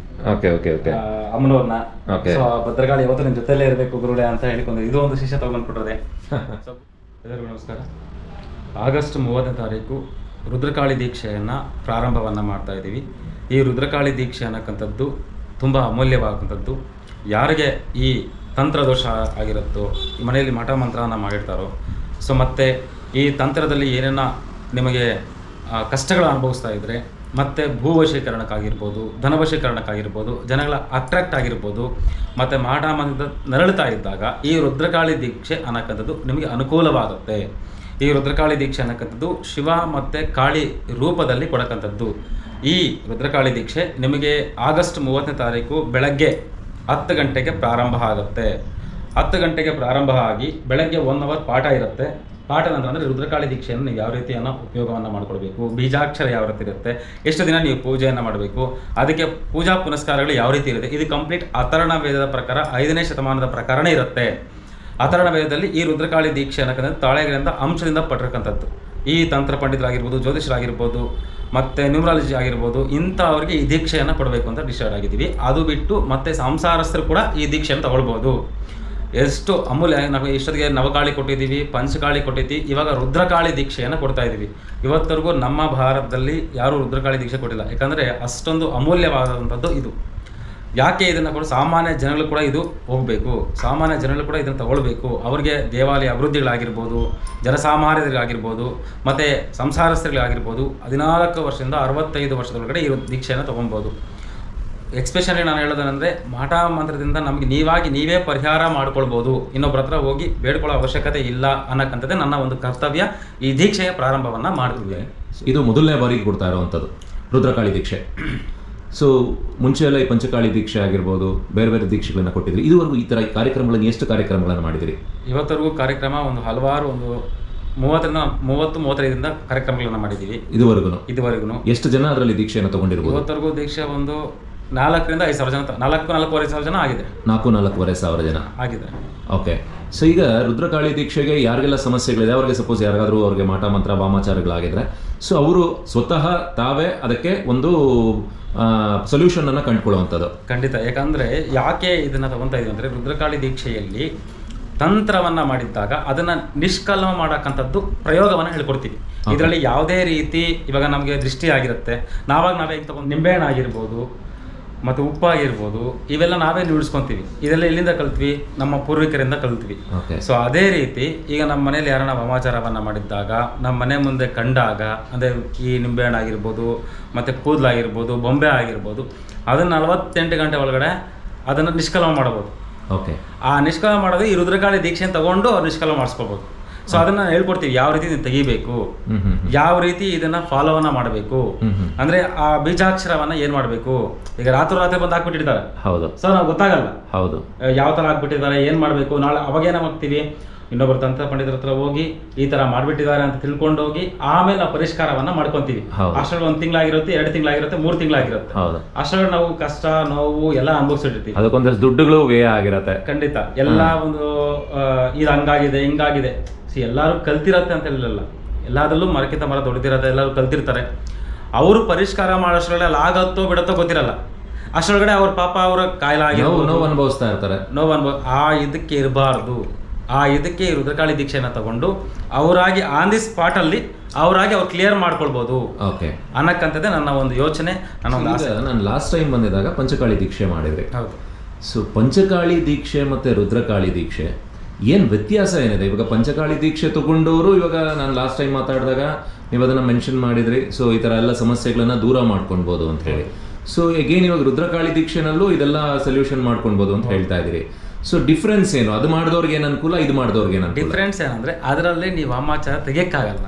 ಓಕೆ ಓಕೆ ಓಕೆ ಅಮ್ಮನವ್ರನ್ನ. Okay. ಸೊ ಭದ್ರಕಾಳಿ ಯಾವತ್ತೂ ನಿಮ್ ಜೊತೆಲೇ ಇರಬೇಕು ಗುರುಡೆ ಅಂತ ಹೇಳಿಕೊಂಡು ಇದು ಒಂದು ಶಿಷ್ಯ ತಗೊಂಡ್ಬಿಟ್ರೆ. ಎಲ್ಲರಿಗೂ ನಮಸ್ಕಾರ. ಆಗಸ್ಟ್ 30ನೇ ತಾರೀಕು ರುದ್ರಕಾಳಿ ದೀಕ್ಷೆಯನ್ನು ಪ್ರಾರಂಭವನ್ನು ಮಾಡ್ತಾ ಇದ್ದೀವಿ. ಈ ರುದ್ರಕಾಳಿ ದೀಕ್ಷೆ ಅನ್ನಕ್ಕಂಥದ್ದು ತುಂಬ ಅಮೂಲ್ಯವಾದಂಥದ್ದು. ಯಾರಿಗೆ ಈ ತಂತ್ರದೋಷ ಆಗಿರುತ್ತೋ, ಈ ಮನೆಯಲ್ಲಿ ಮಠ ಮಂತ್ರನ ಮಾಡಿರ್ತಾರೋ, ಸೊ ಮತ್ತು ಈ ತಂತ್ರದಲ್ಲಿ ಏನೇನ ನಿಮಗೆ ಕಷ್ಟಗಳು ಅನುಭವಿಸ್ತಾ ಇದ್ದರೆ, ಮತ್ತು ಭೂವಶೀಕರಣಕ್ಕಾಗಿರ್ಬೋದು, ಧನವಶೀಕರಣಕ್ಕಾಗಿರ್ಬೋದು, ಜನಗಳ ಅಟ್ರಾಕ್ಟ್ ಆಗಿರ್ಬೋದು, ಮತ್ತು ಮಾಟ ಮಂತ್ರ ನರಳುತ್ತಾ ಇದ್ದಾಗ ಈ ರುದ್ರಕಾಳಿ ದೀಕ್ಷೆ ಅನ್ನಕ್ಕಂಥದ್ದು ನಿಮಗೆ ಅನುಕೂಲವಾಗುತ್ತೆ. ಈ ರುದ್ರಕಾಳಿ ದೀಕ್ಷೆ ಅನ್ನಕ್ಕಂಥದ್ದು ಶಿವ ಮತ್ತು ಕಾಳಿ ರೂಪದಲ್ಲಿ ಕೊಡಕ್ಕಂಥದ್ದು. ಈ ರುದ್ರಕಾಳಿ ದೀಕ್ಷೆ ನಿಮಗೆ ಆಗಸ್ಟ್ 30ನೇ ತಾರೀಕು ಬೆಳಗ್ಗೆ 10 ಗಂಟೆಗೆ ಪ್ರಾರಂಭ ಆಗುತ್ತೆ. 10 ಗಂಟೆಗೆ ಪ್ರಾರಂಭ ಆಗಿ ಬೆಳಗ್ಗೆ 1 ಅವರ್ ಪಾಠ ಇರುತ್ತೆ. ಪಾಠ ನಂತರ ಅಂದರೆ ರುದ್ರಕಾಳಿ ದೀಕ್ಷೆಯನ್ನು ನೀವು ಯಾವ ರೀತಿಯನ್ನು ಉಪಯೋಗವನ್ನು ಮಾಡ್ಕೊಳ್ಬೇಕು, ಬೀಜಾಕ್ಷರ ಯಾವ ರೀತಿ ಇರುತ್ತೆ, ಎಷ್ಟು ದಿನ ನೀವು ಪೂಜೆಯನ್ನು ಮಾಡಬೇಕು, ಅದಕ್ಕೆ ಪೂಜಾ ಪುನಸ್ಕಾರಗಳು ಯಾವ ರೀತಿ ಇರುತ್ತೆ, ಇದು ಕಂಪ್ಲೀಟ್ ಅಥರ್ಣ ವೇದದ ಪ್ರಕಾರ 5ನೇ ಶತಮಾನದ ಪ್ರಕಾರನೇ ಇರುತ್ತೆ. ಅಥರ್ಣ ವೇದದಲ್ಲಿ ಈ ರುದ್ರಕಾಳಿ ದೀಕ್ಷೆ ಅನ್ನೋದು ತಾಳೆಗಳಿಂದ ಅಂಶದಿಂದ ಪಟ್ಟಿರ್ತಕ್ಕಂಥದ್ದು. ಈ ತಂತ್ರ ಪಂಡಿತರಾಗಿರ್ಬೋದು, ಜ್ಯೋತಿಷರಾಗಿರ್ಬೋದು, ಮತ್ತು ನ್ಯೂಮರಾಲಜಿ ಆಗಿರ್ಬೋದು, ಇಂಥವ್ರಿಗೆ ಈ ದೀಕ್ಷೆಯನ್ನು ಕೊಡಬೇಕು ಅಂತ ಡಿಸೈಡ್ ಆಗಿದ್ದೀವಿ. ಅದು ಬಿಟ್ಟು ಮತ್ತು ಸಂಸಾರಸ್ಥರು ಕೂಡ ಈ ದೀಕ್ಷೆಯನ್ನು ತಗೊಳ್ಬೋದು. ಎಷ್ಟು ಅಮೂಲ್ಯ. ನಾವು ಇಷ್ಟೊತ್ತಿಗೆ ನವಕಾಳಿ ಕೊಟ್ಟಿದ್ದೀವಿ, ಪಂಚಕಾಳಿ ಕೊಟ್ಟಿದ್ದೀವಿ, ಇವಾಗ ರುದ್ರಕಾಳಿ ದೀಕ್ಷೆಯನ್ನು ಕೊಡ್ತಾ ಇದ್ದೀವಿ. ಇವತ್ತರೆಗೂ ನಮ್ಮ ಭಾರತದಲ್ಲಿ ಯಾರೂ ರುದ್ರಕಾಳಿ ದೀಕ್ಷೆ ಕೊಟ್ಟಿಲ್ಲ. ಯಾಕಂದರೆ ಅಷ್ಟೊಂದು ಅಮೂಲ್ಯವಾದಂಥದ್ದು ಇದು. ಯಾಕೆ ಇದನ್ನು ಕೂಡ ಸಾಮಾನ್ಯ ಜನಗಳು ಕೂಡ ಇದು ಹೋಗಬೇಕು, ಸಾಮಾನ್ಯ ಜನಗಳು ಕೂಡ ಇದನ್ನು ತಗೊಳ್ಬೇಕು. ಅವ್ರಿಗೆ ದೇವಾಲಯ ಅಭಿವೃದ್ಧಿಗಳಾಗಿರ್ಬೋದು, ಜನಸಾಮಾನ್ಯರಿಗಾಗಿರ್ಬೋದು, ಮತ್ತು ಸಂಸಾರಸ್ಥರಿಗಾಗಿರ್ಬೋದು 14 ವರ್ಷದಿಂದ 65 ವರ್ಷದೊಳಗಡೆ ಈ ದೀಕ್ಷೆಯನ್ನು ತೊಗೊಬೋದು. ಎಕ್ಸ್ಪೆಷಲಿ ನಾನು ಹೇಳೋದೇನೆಂದರೆ, ಮಾಟ ಮಂತ್ರದಿಂದ ನಮಗೆ ನೀವೇ ಪರಿಹಾರ ಮಾಡ್ಕೊಳ್ಬೋದು. ಇನ್ನೊಬ್ಬರ ಹತ್ರ ಹೋಗಿ ಬೇಡ್ಕೊಳ್ಳೋ ಅವಶ್ಯಕತೆ ಇಲ್ಲ ಅನ್ನಕ್ಕಂಥದ್ದೇ ನನ್ನ ಒಂದು ಕರ್ತವ್ಯ. ಈ ದೀಕ್ಷೆಯ ಪ್ರಾರಂಭವನ್ನು ಮಾಡ್ತೀವಿ. ಇದು ಮೊದಲನೇ ಬಾರಿಗೆ ಕೊಡ್ತಾ ಇರುವಂಥದ್ದು ರುದ್ರಕಾಳಿ ದೀಕ್ಷೆ. ಸೊ ಮುಂಚೆ ಎಲ್ಲ ಈ ಪಂಚಕಾಳಿ ದೀಕ್ಷೆ ಆಗಿರ್ಬೋದು, ಬೇರೆ ಬೇರೆ ದೀಕ್ಷೆಗಳನ್ನು ಕೊಟ್ಟಿದ್ರಿ. ಇದುವರೆಗೂ ಈ ಥರ ಕಾರ್ಯಕ್ರಮಗಳನ್ನು ಎಷ್ಟು ಕಾರ್ಯಕ್ರಮಗಳನ್ನು ಮಾಡಿದಿರಿ? ಇವತ್ತರೆಗೂ ಕಾರ್ಯಕ್ರಮ ಹಲವಾರು 30-35 ಕಾರ್ಯಕ್ರಮಗಳನ್ನು ಮಾಡಿದ್ದೀವಿ ಇದುವರೆಗೂ. ಎಷ್ಟು ಜನ ಅದರಲ್ಲಿ ದೀಕ್ಷೆಯನ್ನು ತಗೊಂಡಿರ್ಬೋದು? ಇವತ್ತರೆಗೂ ದೀಕ್ಷೆ 4,000 ರಿಂದ 5,000 ಜನ, 4,500 ಜನ ಆಗಿದೆ. 4,500 ಜನ ಆಗಿದೆ. ಓಕೆ. ಸೊ ಈಗ ರುದ್ರಕಾಳಿ ದೀಕ್ಷೆಗೆ ಯಾರಿಗೆಲ್ಲ ಸಮಸ್ಯೆಗಳಿದೆ, ಅವ್ರಿಗೆ ಸಪೋಸ್ ಯಾರಿಗಾದ್ರೂ ಅವ್ರಿಗೆ ಮಾಟ ಮಂತ್ರ ವಾಮಾಚಾರಗಳಾಗಿದ್ರೆ, ಸೊ ಅವರು ಸ್ವತಃ ತಾವೇ ಅದಕ್ಕೆ ಒಂದು ಸೊಲ್ಯೂಷನ್ ಅನ್ನು ಕಂಡುಕೊಳ್ಳುವಂಥದ್ದು. ಖಂಡಿತ. ಯಾಕಂದ್ರೆ ಯಾಕೆ ಇದನ್ನ ತಗೊಂತಾ ಇದೀವಿ ಅಂದ್ರೆ, ರುದ್ರಕಾಳಿ ದೀಕ್ಷೆಯಲ್ಲಿ ತಂತ್ರವನ್ನ ಮಾಡಿದ್ದಾಗ ಅದನ್ನ ನಿಷ್ಕಲ್ಮ ಮಾಡಕ್ಕಂಥದ್ದು ಪ್ರಯೋಗವನ್ನು ಹೇಳ್ಕೊಡ್ತೀವಿ. ಇದರಲ್ಲಿ ಯಾವುದೇ ರೀತಿ ಇವಾಗ ನಮಗೆ ದೃಷ್ಟಿ ಆಗಿರುತ್ತೆ, ನಾವೇ ತಗೊಂಡು ನಿಂಬೆಹಣ್ಣು ಆಗಿರ್ಬೋದು ಮತ್ತು ಉಪ್ಪಾಗಿರ್ಬೋದು, ಇವೆಲ್ಲ ನಾವೇ ನುಡಿಸ್ಕೊತೀವಿ. ಇದೆಲ್ಲ ಎಲ್ಲಿಂದ ಕಲ್ತ್ವಿ? ನಮ್ಮ ಪೂರ್ವಿಕರಿಂದ ಕಲ್ತ್ವಿ. ಸೊ ಅದೇ ರೀತಿ ಈಗ ನಮ್ಮ ಮನೇಲಿ ಯಾರನ್ನ ವಾಮಾಚಾರವನ್ನು ಮಾಡಿದ್ದಾಗ, ನಮ್ಮ ಮನೆ ಮುಂದೆ ಕಂಡಾಗ, ಅಂದರೆ ಈ ನಿಂಬೆಹಣ್ಣು ಆಗಿರ್ಬೋದು, ಮತ್ತು ಕೂದಲಾಗಿರ್ಬೋದು, ಬೊಂಬೆ ಆಗಿರ್ಬೋದು, ಅದನ್ನು 48 ಗಂಟೆ ಒಳಗಡೆ ಅದನ್ನು ನಿಷ್ಕಲ್ಮ ಮಾಡ್ಬೋದು. ಓಕೆ. ಆ ನಿಷ್ಕಲ್ಮ ಮಾಡೋದು ಈ ರುದ್ರಕಾಳಿ ದೀಕ್ಷೆಯನ್ನು ತಗೊಂಡು ಅವ್ರು ನಿಷ್ಕಲ್ಮ ಮಾಡಿಸ್ಕೋಬೋದು. ಸೊ ಅದನ್ನ ಹೇಳ್ಕೊಡ್ತೀವಿ, ಯಾವ ರೀತಿ ಇದನ್ನ ತೆಗಿಬೇಕು, ಯಾವ ರೀತಿ ಇದನ್ನ ಫಾಲೋವನ್ನ ಮಾಡಬೇಕು, ಅಂದ್ರೆ ಆ ಬೀಜಾಕ್ಷರವನ್ನ ಏನ್ ಮಾಡ್ಬೇಕು. ಈಗ ರಾತ್ರಿ ಬಂದು ಹಾಕ್ಬಿಟ್ಟಿರ್ತಾರೆ. ಹೌದು. ಸೊ ನಾವು ಗೊತ್ತಾಗಲ್ಲ. ಹೌದು. ಯಾವ ತರ ಹಾಕ್ಬಿಟ್ಟಿದ್ದಾರೆ, ಏನ್ ಮಾಡ್ಬೇಕು. ನಾಳೆ ಅವಾಗ ಏನಾಗ್ತೀವಿ, ಇನ್ನೊಬ್ಬರು ತಂತ್ರ ಪಂಡಿತರ ಹತ್ರ ಹೋಗಿ ಈ ತರ ಮಾಡ್ಬಿಟ್ಟಿದ್ದಾರೆ ಅಂತ ತಿಳ್ಕೊಂಡು ಹೋಗಿ ಆಮೇಲೆ ನಾವು ಪರಿಷ್ಕಾರವನ್ನ ಮಾಡ್ಕೊಂತೀವಿ. ಅಷ್ಟರಲ್ಲಿ 1 ತಿಂಗಳಾಗಿರುತ್ತೆ, 2 ತಿಂಗಳಾಗಿರುತ್ತೆ, 3 ತಿಂಗಳಾಗಿರುತ್ತೆ. ಅಷ್ಟರಲ್ಲಿ ನಾವು ಕಷ್ಟ, ನೋವು ಎಲ್ಲ ಅನುಭವಿಸಿರ್ತೀವಿ. ಅದಕ್ಕೊಂದಷ್ಟು ದುಡ್ಡುಗಳು ವ್ಯಯ ಆಗಿರತ್ತೆ. ಖಂಡಿತ. ಎಲ್ಲ ಒಂದು ಇದು ಹಂಗಾಗಿದೆ ಹಿಂಗಾಗಿದೆ. ಎಲ್ಲರೂ ಕಲ್ತಿರತ್ತೆ ಅಂತ ಹೇಳಿಲ್ಲ, ಎಲ್ಲದರಲ್ಲೂ ಮರಕ್ಕಿಂತ ಮರ ದೊಡ್ಡದಿರತ್ತೆ, ಎಲ್ಲರೂ ಕಲ್ತಿರ್ತಾರೆ. ಅವರು ಪರಿಷ್ಕಾರ ಮಾಡೋಷ್ಟ್ರೊಳಗೆ ಅಲ್ಲಿ ಆಗತ್ತೋ ಬಿಡತ್ತೋ ಗೊತ್ತಿರಲ್ಲ. ಅಷ್ಟರೊಳಗಡೆ ಅವ್ರ ಪಾಪ ಅವರ ಕಾಯಿಲೆ ನೋವು ಅನುಭವಿಸ್ತಾ ಇರ್ತಾರೆ. ಇದಕ್ಕೆ ಇರಬಾರ್ದು. ಇದಕ್ಕೆ ರುದ್ರಕಾಳಿ ದೀಕ್ಷೆನ ತಗೊಂಡು ಅವರಾಗಿ ಆನ್ ದಿ ಸ್ಪಾಟ್ ಅಲ್ಲಿ ಅವರಾಗಿ ಅವ್ರು ಕ್ಲಿಯರ್ ಮಾಡ್ಕೊಳ್ಬಹುದು ಅನ್ನಕ್ಕಂಥದ್ದೇ ನನ್ನ ಒಂದು ಯೋಚನೆ, ನನ್ನ ಒಂದು ಆಸೆ. ನಾನು ಲಾಸ್ಟ್ ಟೈಮ್ ಬಂದಿದ್ದಾಗ ಪಂಚಕಾಳಿ ದೀಕ್ಷೆ ಮಾಡಿದ್ರಿ. ಹೌದು. ಸೊ ಪಂಚಕಾಳಿ ದೀಕ್ಷೆ ಮತ್ತೆ ರುದ್ರಕಾಳಿ ದೀಕ್ಷೆ ಏನು ವ್ಯತ್ಯಾಸ ಏನಿದೆ? ಇವಾಗ ಪಂಚಕಾಳಿ ದೀಕ್ಷೆ ತಗೊಂಡವರು, ಇವಾಗ ನಾನು ಲಾಸ್ಟ್ ಟೈಮ್ ಮಾತಾಡಿದಾಗ ನೀವು ಅದನ್ನು ಮೆನ್ಷನ್ ಮಾಡಿದ್ರಿ, ಸೊ ಈ ಥರ ಎಲ್ಲ ಸಮಸ್ಯೆಗಳನ್ನ ದೂರ ಮಾಡ್ಕೊಳ್ಬೋದು ಅಂತ ಹೇಳಿ. ಸೊ ಎಗೇನ್ ಇವಾಗ ರುದ್ರಕಾಳಿ ದೀಕ್ಷೆನಲ್ಲೂ ಇದೆಲ್ಲ ಸೊಲ್ಯೂಷನ್ ಮಾಡ್ಕೊಳ್ಬೋದು ಅಂತ ಹೇಳ್ತಾ ಇದ್ದೀರಿ. ಸೊ ಡಿಫ್ರೆನ್ಸ್ ಏನು? ಅದು ಮಾಡಿದವ್ರಿಗೆ ಏನು ಅನುಕೂಲ, ಇದು ಮಾಡಿದವ್ರಿಗೆ ಏನು ಅನುಕೂಲ? ಡಿಫ್ರೆನ್ಸ್ ಏನಂದ್ರೆ, ಅದರಲ್ಲಿ ನೀವು ವಾಮಾಚಾರ ತೆಗಿಯಕ್ಕಾಗಲ್ಲ.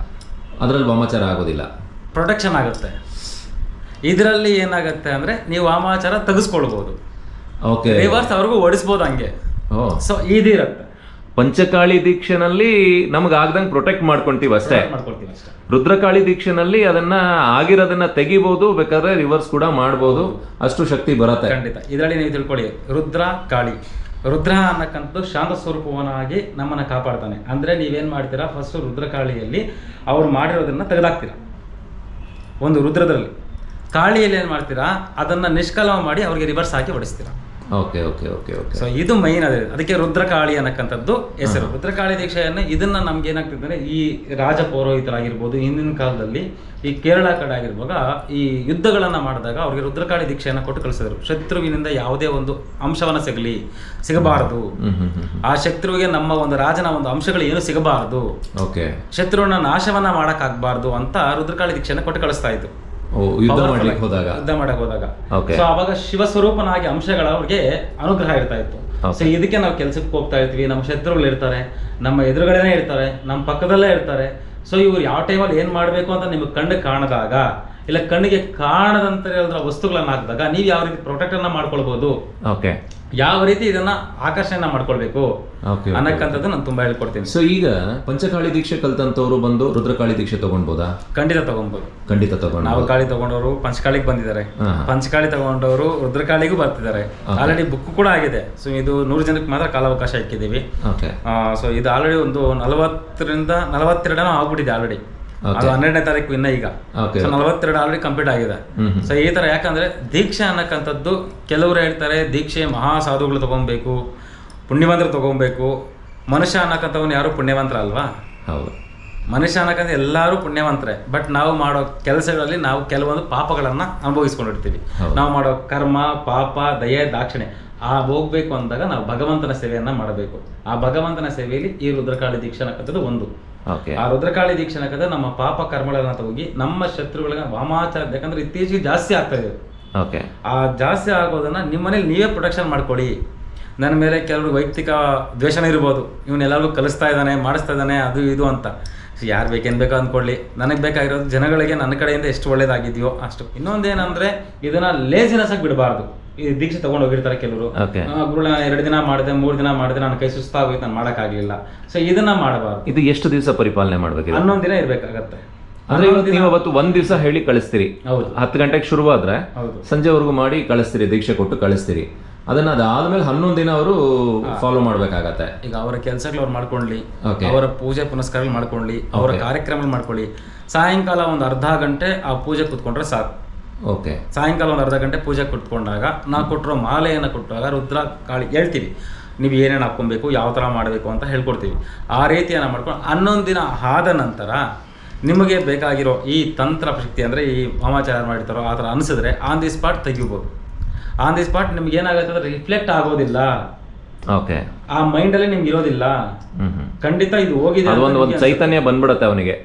ಅದರಲ್ಲಿ ವಾಮಾಚಾರ ಆಗೋದಿಲ್ಲ, ಪ್ರೊಟೆಕ್ಷನ್ ಆಗುತ್ತೆ. ಇದರಲ್ಲಿ ಏನಾಗುತ್ತೆ ಅಂದ್ರೆ ನೀವು ವಾಮಾಚಾರ ತೆಗೆಸ್ಕೊಳ್ಬಹುದು. ಓಕೆ. ರಿವರ್ಸ್ ಅವ್ರಿಗೂ ಓಡಿಸ್ಬೋದು ಹಂಗೆ. ಸೊ ಇದಿರುತ್ತೆ. ಪಂಚಕಾಳಿ ದೀಕ್ಷೆನಲ್ಲಿ ನಮ್ಗೆ ಆಗ್ದಂಗೆ ಪ್ರೊಟೆಕ್ಟ್ ಮಾಡ್ಕೊಂತೀವಿ ಅಷ್ಟೇ. ರುದ್ರಕಾಳಿ ದೀಕ್ಷೆನಲ್ಲಿ ಅದನ್ನ ಆಗಿರೋದನ್ನ ತೆಗಿಬಹುದು, ಬೇಕಾದ್ರೆ ರಿವರ್ಸ್ ಕೂಡ ಮಾಡಬಹುದು, ಅಷ್ಟು ಶಕ್ತಿ ಬರುತ್ತೆ. ಖಂಡಿತ. ಇದರಲ್ಲಿ ನೀವು ತಿಳ್ಕೊಳ್ಳಿ, ರುದ್ರ ಅನ್ನಕ್ಕಂಥದ್ದು ಶಾಂತ ಸ್ವರೂಪವನಾಗಿ ನಮ್ಮನ್ನ ಕಾಪಾಡ್ತಾನೆ. ಅಂದ್ರೆ ನೀವೇನ್ ಮಾಡ್ತೀರಾ, ಫಸ್ಟ್ ರುದ್ರಕಾಳಿಯಲ್ಲಿ ಅವ್ರು ಮಾಡಿರೋದನ್ನ ತೆಗೆದಾಕ್ತೀರಾ. ಒಂದು ರುದ್ರದಲ್ಲಿ ಕಾಳಿಯಲ್ಲಿ ಏನು ಮಾಡ್ತೀರಾ, ಅದನ್ನು ನಿಷ್ಕಲಮ ಮಾಡಿ ಅವ್ರಿಗೆ ರಿವರ್ಸ್ ಹಾಕಿ ಹೊಡಿಸ್ತೀರಾ. Okay okay okay okay. So ಇದು ಮೈನ್ ಅದೇ, ಅದಕ್ಕೆ ರುದ್ರಕಾಳಿ ಅನ್ನಕ್ಕಂಥದ್ದು ಹೆಸರು. ರುದ್ರಕಾಳಿ ದೀಕ್ಷೆಯನ್ನು ಇದನ್ನ ನಮ್ಗೆ ಏನಾಗ್ತದೆ, ಈ ರಾಜ ಪೌರೋಹಿತರಾಗಿರ್ಬೋದು, ಹಿಂದಿನ ಕಾಲದಲ್ಲಿ ಈ ಕೇರಳ ಕಡೆ ಆಗಿರುವಾಗ ಈ ಯುದ್ಧಗಳನ್ನು ಮಾಡಿದಾಗ ಅವ್ರಿಗೆ ರುದ್ರಕಾಳಿ ದೀಕ್ಷೆಯನ್ನು ಕೊಟ್ಟು ಕಳಿಸಿದ್ರು. ಶತ್ರುವಿನಿಂದ ಯಾವುದೇ ಒಂದು ಅಂಶವನ್ನ ಸಿಗಬಾರದು, ಆ ಶತ್ರುವಿಗೆ ನಮ್ಮ ಒಂದು ರಾಜನ ಒಂದು ಅಂಶಗಳು ಏನು ಸಿಗಬಾರದು, ಶತ್ರುವಿನ ನಾಶವನ್ನ ಮಾಡಕ್ಕಾಗಬಾರ್ದು ಅಂತ ರುದ್ರಕಾಳಿ ದೀಕ್ಷೆಯನ್ನು ಕೊಟ್ಟು ಕಳಿಸ್ತಾ ಇತ್ತು ಯುದ್ಧ ಮಾಡಕ್ ಹೋದಾಗ. ಸೊ ಅವಾಗ ಶಿವಸ್ವರೂಪನಾಗಿ ಅಂಶಗಳ ಅವ್ರಿಗೆ ಅನುಗ್ರಹ ಇರ್ತಾ ಇತ್ತು. ಸೊ ಇದಕ್ಕೆ ನಾವು ಕೆಲ್ಸಕ್ಕೆ ಹೋಗ್ತಾ ಇರ್ತೀವಿ, ನಮ್ಮ ಶತ್ರುಗಳು ಇರ್ತಾರೆ, ನಮ್ಮ ಎದುರುಗಡೆನೇ ಇರ್ತಾರೆ, ನಮ್ಮ ಪಕ್ಕದಲ್ಲೇ ಇರ್ತಾರೆ. ಸೊ ಇವ್ರು ಯಾವ ಟೈಮಲ್ಲಿ ಏನ್ ಮಾಡ್ಬೇಕು ಅಂತ ನಿಮ್ಗೆ ಕಣ್ಣು ಕಾಣದಾಗ, ಇಲ್ಲ ಕಣ್ಣಿಗೆ ಕಾಣದಂತ ವಸ್ತುಗಳನ್ನ ಹಾಕಿದಾಗ ನೀವು ಯಾವ ರೀತಿ ಪ್ರೊಟೆಕ್ಟ್ ಅನ್ನ ಮಾಡ್ಕೊಳ್ಬಹುದು, ಯಾವ ರೀತಿ ಇದನ್ನ ಆಕರ್ಷಣೆ ಮಾಡ್ಕೊಳ್ಬೇಕು ಅನ್ನಕ್ಕಂಥದ್ದು ನಾನು ತುಂಬಾ ಹೇಳ್ಕೊಡ್ತೀನಿ. ಸೊ ಈಗ ಪಂಚಕಾಳಿ ದೀಕ್ಷೆ ಕಲ್ತಂತವ್ರು ಬಂದು ರುದ್ರಕಾಳಿ ದೀಕ್ಷೆ ತಗೊಂಡ್ಬೋದಾ? ಖಂಡಿತ ತಗೊಬಹುದು. ನಾವು ಕಾಳಿ ತಗೊಂಡವರು ಪಂಚಕಾಳಿಗೆ ಬಂದಿದ್ದಾರೆ, ಪಂಚಕಾಳಿ ತಗೊಂಡವರು ರುದ್ರಕಾಳಿಗೂ ಬರ್ತಿದ್ದಾರೆ. ಆಲ್ರೆಡಿ ಬುಕ್ ಕೂಡ ಆಗಿದೆ. ಸೊ ಇದು 100 ಜನಕ್ಕೆ ಮಾತ್ರ ಕಾಲಾವಕಾಶ ಇಕ್ಕಿದೀವಿ. ಸೊ ಇದು ಆಲ್ರೆಡಿ ಒಂದು 40-42 ಆಗ್ಬಿಟ್ಟಿದೆ ಆಲ್ರೆಡಿ. ಅದು 12ನೇ ತಾರೀಕು ಇನ್ನ ಈಗ 42 ಆಲ್ರೆಡಿ ಕಂಪ್ಲೀಟ್ ಆಗಿದೆ. ಸೊ ಈ ತರ, ಯಾಕಂದ್ರೆ ದೀಕ್ಷೆ ಅನ್ನಕ್ಕಂಥದ್ದು ಕೆಲವರು ಹೇಳ್ತಾರೆ ದೀಕ್ಷೆ ಮಹಾ ಸಾಧುಗಳು ತಗೊಬೇಕು, ಪುಣ್ಯವಂತರು ತಗೊಬೇಕು. ಮನುಷ್ಯ ಅನ್ನಕ್ಕಂಥವ್ನು ಯಾರು ಪುಣ್ಯವಂತರ ಅಲ್ವಾ? ಹೌದು, ಮನುಷ್ಯ ಅನ್ನಕ್ಕಂಥ ಎಲ್ಲರೂ ಪುಣ್ಯವಂತರೇ. ಬಟ್ ನಾವು ಮಾಡೋ ಕೆಲಸಗಳಲ್ಲಿ ನಾವು ಕೆಲವೊಂದು ಪಾಪಗಳನ್ನ ಅನುಭವಿಸ್ಕೊಂಡಿರ್ತೀವಿ. ನಾವು ಮಾಡೋ ಕರ್ಮ, ಪಾಪ, ದಯೆ, ದಾಕ್ಷಿಣೆ ಹೋಗ್ಬೇಕು ಅಂದಾಗ ನಾವು ಭಗವಂತನ ಸೇವೆಯನ್ನ ಮಾಡಬೇಕು. ಆ ಭಗವಂತನ ಸೇವೆಯಲ್ಲಿ ಈ ರುದ್ರಕಾಳಿ ದೀಕ್ಷೆ ಅನ್ನಕ್ಕಂಥದ್ದು ಒಂದು. ಆ ರುದ್ರಕಾಳಿ ದೀಕ್ಷೆ ಅನ್ನಕ್ಕಂಥದ್ದು ನಮ್ಮ ಪಾಪ ಕರ್ಮಗಳನ್ನ ತಗೋಗಿ ನಮ್ಮ ಶತ್ರುಗಳಿಗೆ ವಾಮಾಚಾರ, ಯಾಕಂದ್ರೆ ಇತ್ತೀಚೆಗೆ ಜಾಸ್ತಿ ಆಗ್ತಾ ಇದೆ. ಆ ಜಾಸ್ತಿ ಆಗೋದನ್ನ ನಿಮ್ಮನೇಲಿ ನೀವೇ ಪ್ರೊಟೆಕ್ಷನ್ ಮಾಡ್ಕೊಳ್ಳಿ. ನನ್ನ ಮೇಲೆ ಕೆಲವರು ವೈಯಕ್ತಿಕ ದ್ವೇಷನೇ ಇರ್ಬೋದು, ಇವನ್ನೆಲ್ಲರಿಗೂ ಕಲಿಸ್ತಾ ಇದ್ದಾನೆ, ಮಾಡಿಸ್ತಾ ಇದ್ದಾನೆ, ಅದು ಇದು ಅಂತ. ಯಾರು ಬೇಕೇನು ಬೇಕೋ ಅಂದ್ಕೊಳ್ಳಿ. ನನಗೆ ಬೇಕಾಗಿರೋದು ಜನಗಳಿಗೆ ನನ್ನ ಕಡೆಯಿಂದ ಎಷ್ಟು ಒಳ್ಳೇದಾಗಿದೆಯೋ ಅಷ್ಟು. ಇನ್ನೊಂದೇನಂದ್ರೆ ಇದನ್ನ ಲೇಜಿನೆಸ್ ಆಗಿ ಬಿಡಬಾರ್ದು. ಈ ದೀಕ್ಷೆ ತಗೊಂಡು ಹೋಗಿರ್ತಾರೆ ಕೆಲವರು, ಗುರುಳ 2 ದಿನ ಮಾಡಿದೆ, 3 ದಿನ ಮಾಡಿದೆ, ನನ್ನ ಕೈ ಸುಸ್ತಾಗೋಯ್ತು, ನಾನು ಮಾಡೋಕ್ಕಾಗಲಿಲ್ಲ. ಸೊ ಇದನ್ನ ಮಾಡಬಾರ್ದು. ಇದು ಎಷ್ಟು ದಿವಸ ಪರಿಪಾಲನೆ ಮಾಡ್ಬೇಕು? 11 ದಿನ ಇರ್ಬೇಕಾಗತ್ತೆ. ಅಂದ್ರೆ ನೀವು ಅವತ್ತು 1 ದಿವಸ ಹೇಳಿ ಕಳಿಸ್ತೀರಿ. 10 ಗಂಟೆಗೆ ಶುರುವಾದ್ರೆ ಸಂಜೆವರೆಗೂ ಮಾಡಿ ಕಳಿಸ್ತೀರಿ, ದೀಕ್ಷೆ ಕೊಟ್ಟು ಕಳಿಸ್ತೀರಿ. ಅದಾದ್ಮೇಲೆ 11 ದಿನ ಅವರು ಫಾಲೋ ಮಾಡ್ಬೇಕಾಗತ್ತೆ. ಈಗ ಅವರ ಕೆಲಸಗಳು ಅವ್ರು ಮಾಡ್ಕೊಳ್ಳಿ, ಅವರ ಪೂಜೆ ಪುನಸ್ಕಾರಗಳು ಮಾಡ್ಕೊಳ್ಳಿ, ಅವರ ಕಾರ್ಯಕ್ರಮ ಮಾಡ್ಕೊಳ್ಳಿ. ಸಾಯಂಕಾಲ ಒಂದು ಅರ್ಧ ಗಂಟೆ ಆ ಪೂಜೆ ಕುತ್ಕೊಂಡ್ರೆ ಸಾಕು. ಸಾಯಂಕಾಲ ಒಂದು ಅರ್ಧ ಗಂಟೆ ಪೂಜೆ ಕುತ್ಕೊಂಡಾಗ ನಾವು ಕೊಟ್ಟಿರೋ ಮಾಲೆಯನ್ನು ಕೊಟ್ಟಾಗ ರುದ್ರ ಕಾಳಿ ಹೇಳ್ತೀವಿ, ನೀವು ಏನೇನು ಹಾಕ್ಕೊಬೇಕು, ಯಾವ ಥರ ಮಾಡಬೇಕು ಅಂತ ಹೇಳ್ಕೊಡ್ತೀವಿ. ಆ ರೀತಿಯನ್ನು ಮಾಡ್ಕೊಂಡು 11 ದಿನ ಆದ ನಂತರ ನಿಮಗೆ ಬೇಕಾಗಿರೋ ಈ ತಂತ್ರ ಶಕ್ತಿ, ಅಂದರೆ ಈ ವಾಮಾಚಾರ ಮಾಡಿರ್ತಾರೋ ಆ ಥರ ಅನಿಸಿದ್ರೆ ಆನ್ ದಿ ಸ್ಪಾಟ್ ತೆಗಿಬೋದು. ಆನ್ ದಿ ಸ್ಪಾಟ್ ನಿಮ್ಗೆ ಏನಾಗುತ್ತೆ ಅಂದ್ರೆ ರಿಫ್ಲೆಕ್ಟ್ ಆಗೋದಿಲ್ಲ. ಆ ಮೈಂಡಲ್ಲಿ ನಿಮ್ಗೆ ಇರೋದಿಲ್ಲ. ಖಂಡಿತ ಇದು ಹೋಗಿದೆ, ಒಂದು ಚೈತನ್ಯ ಬಂದ್ಬಿಡುತ್ತೆ ಅವನಿಗೆ,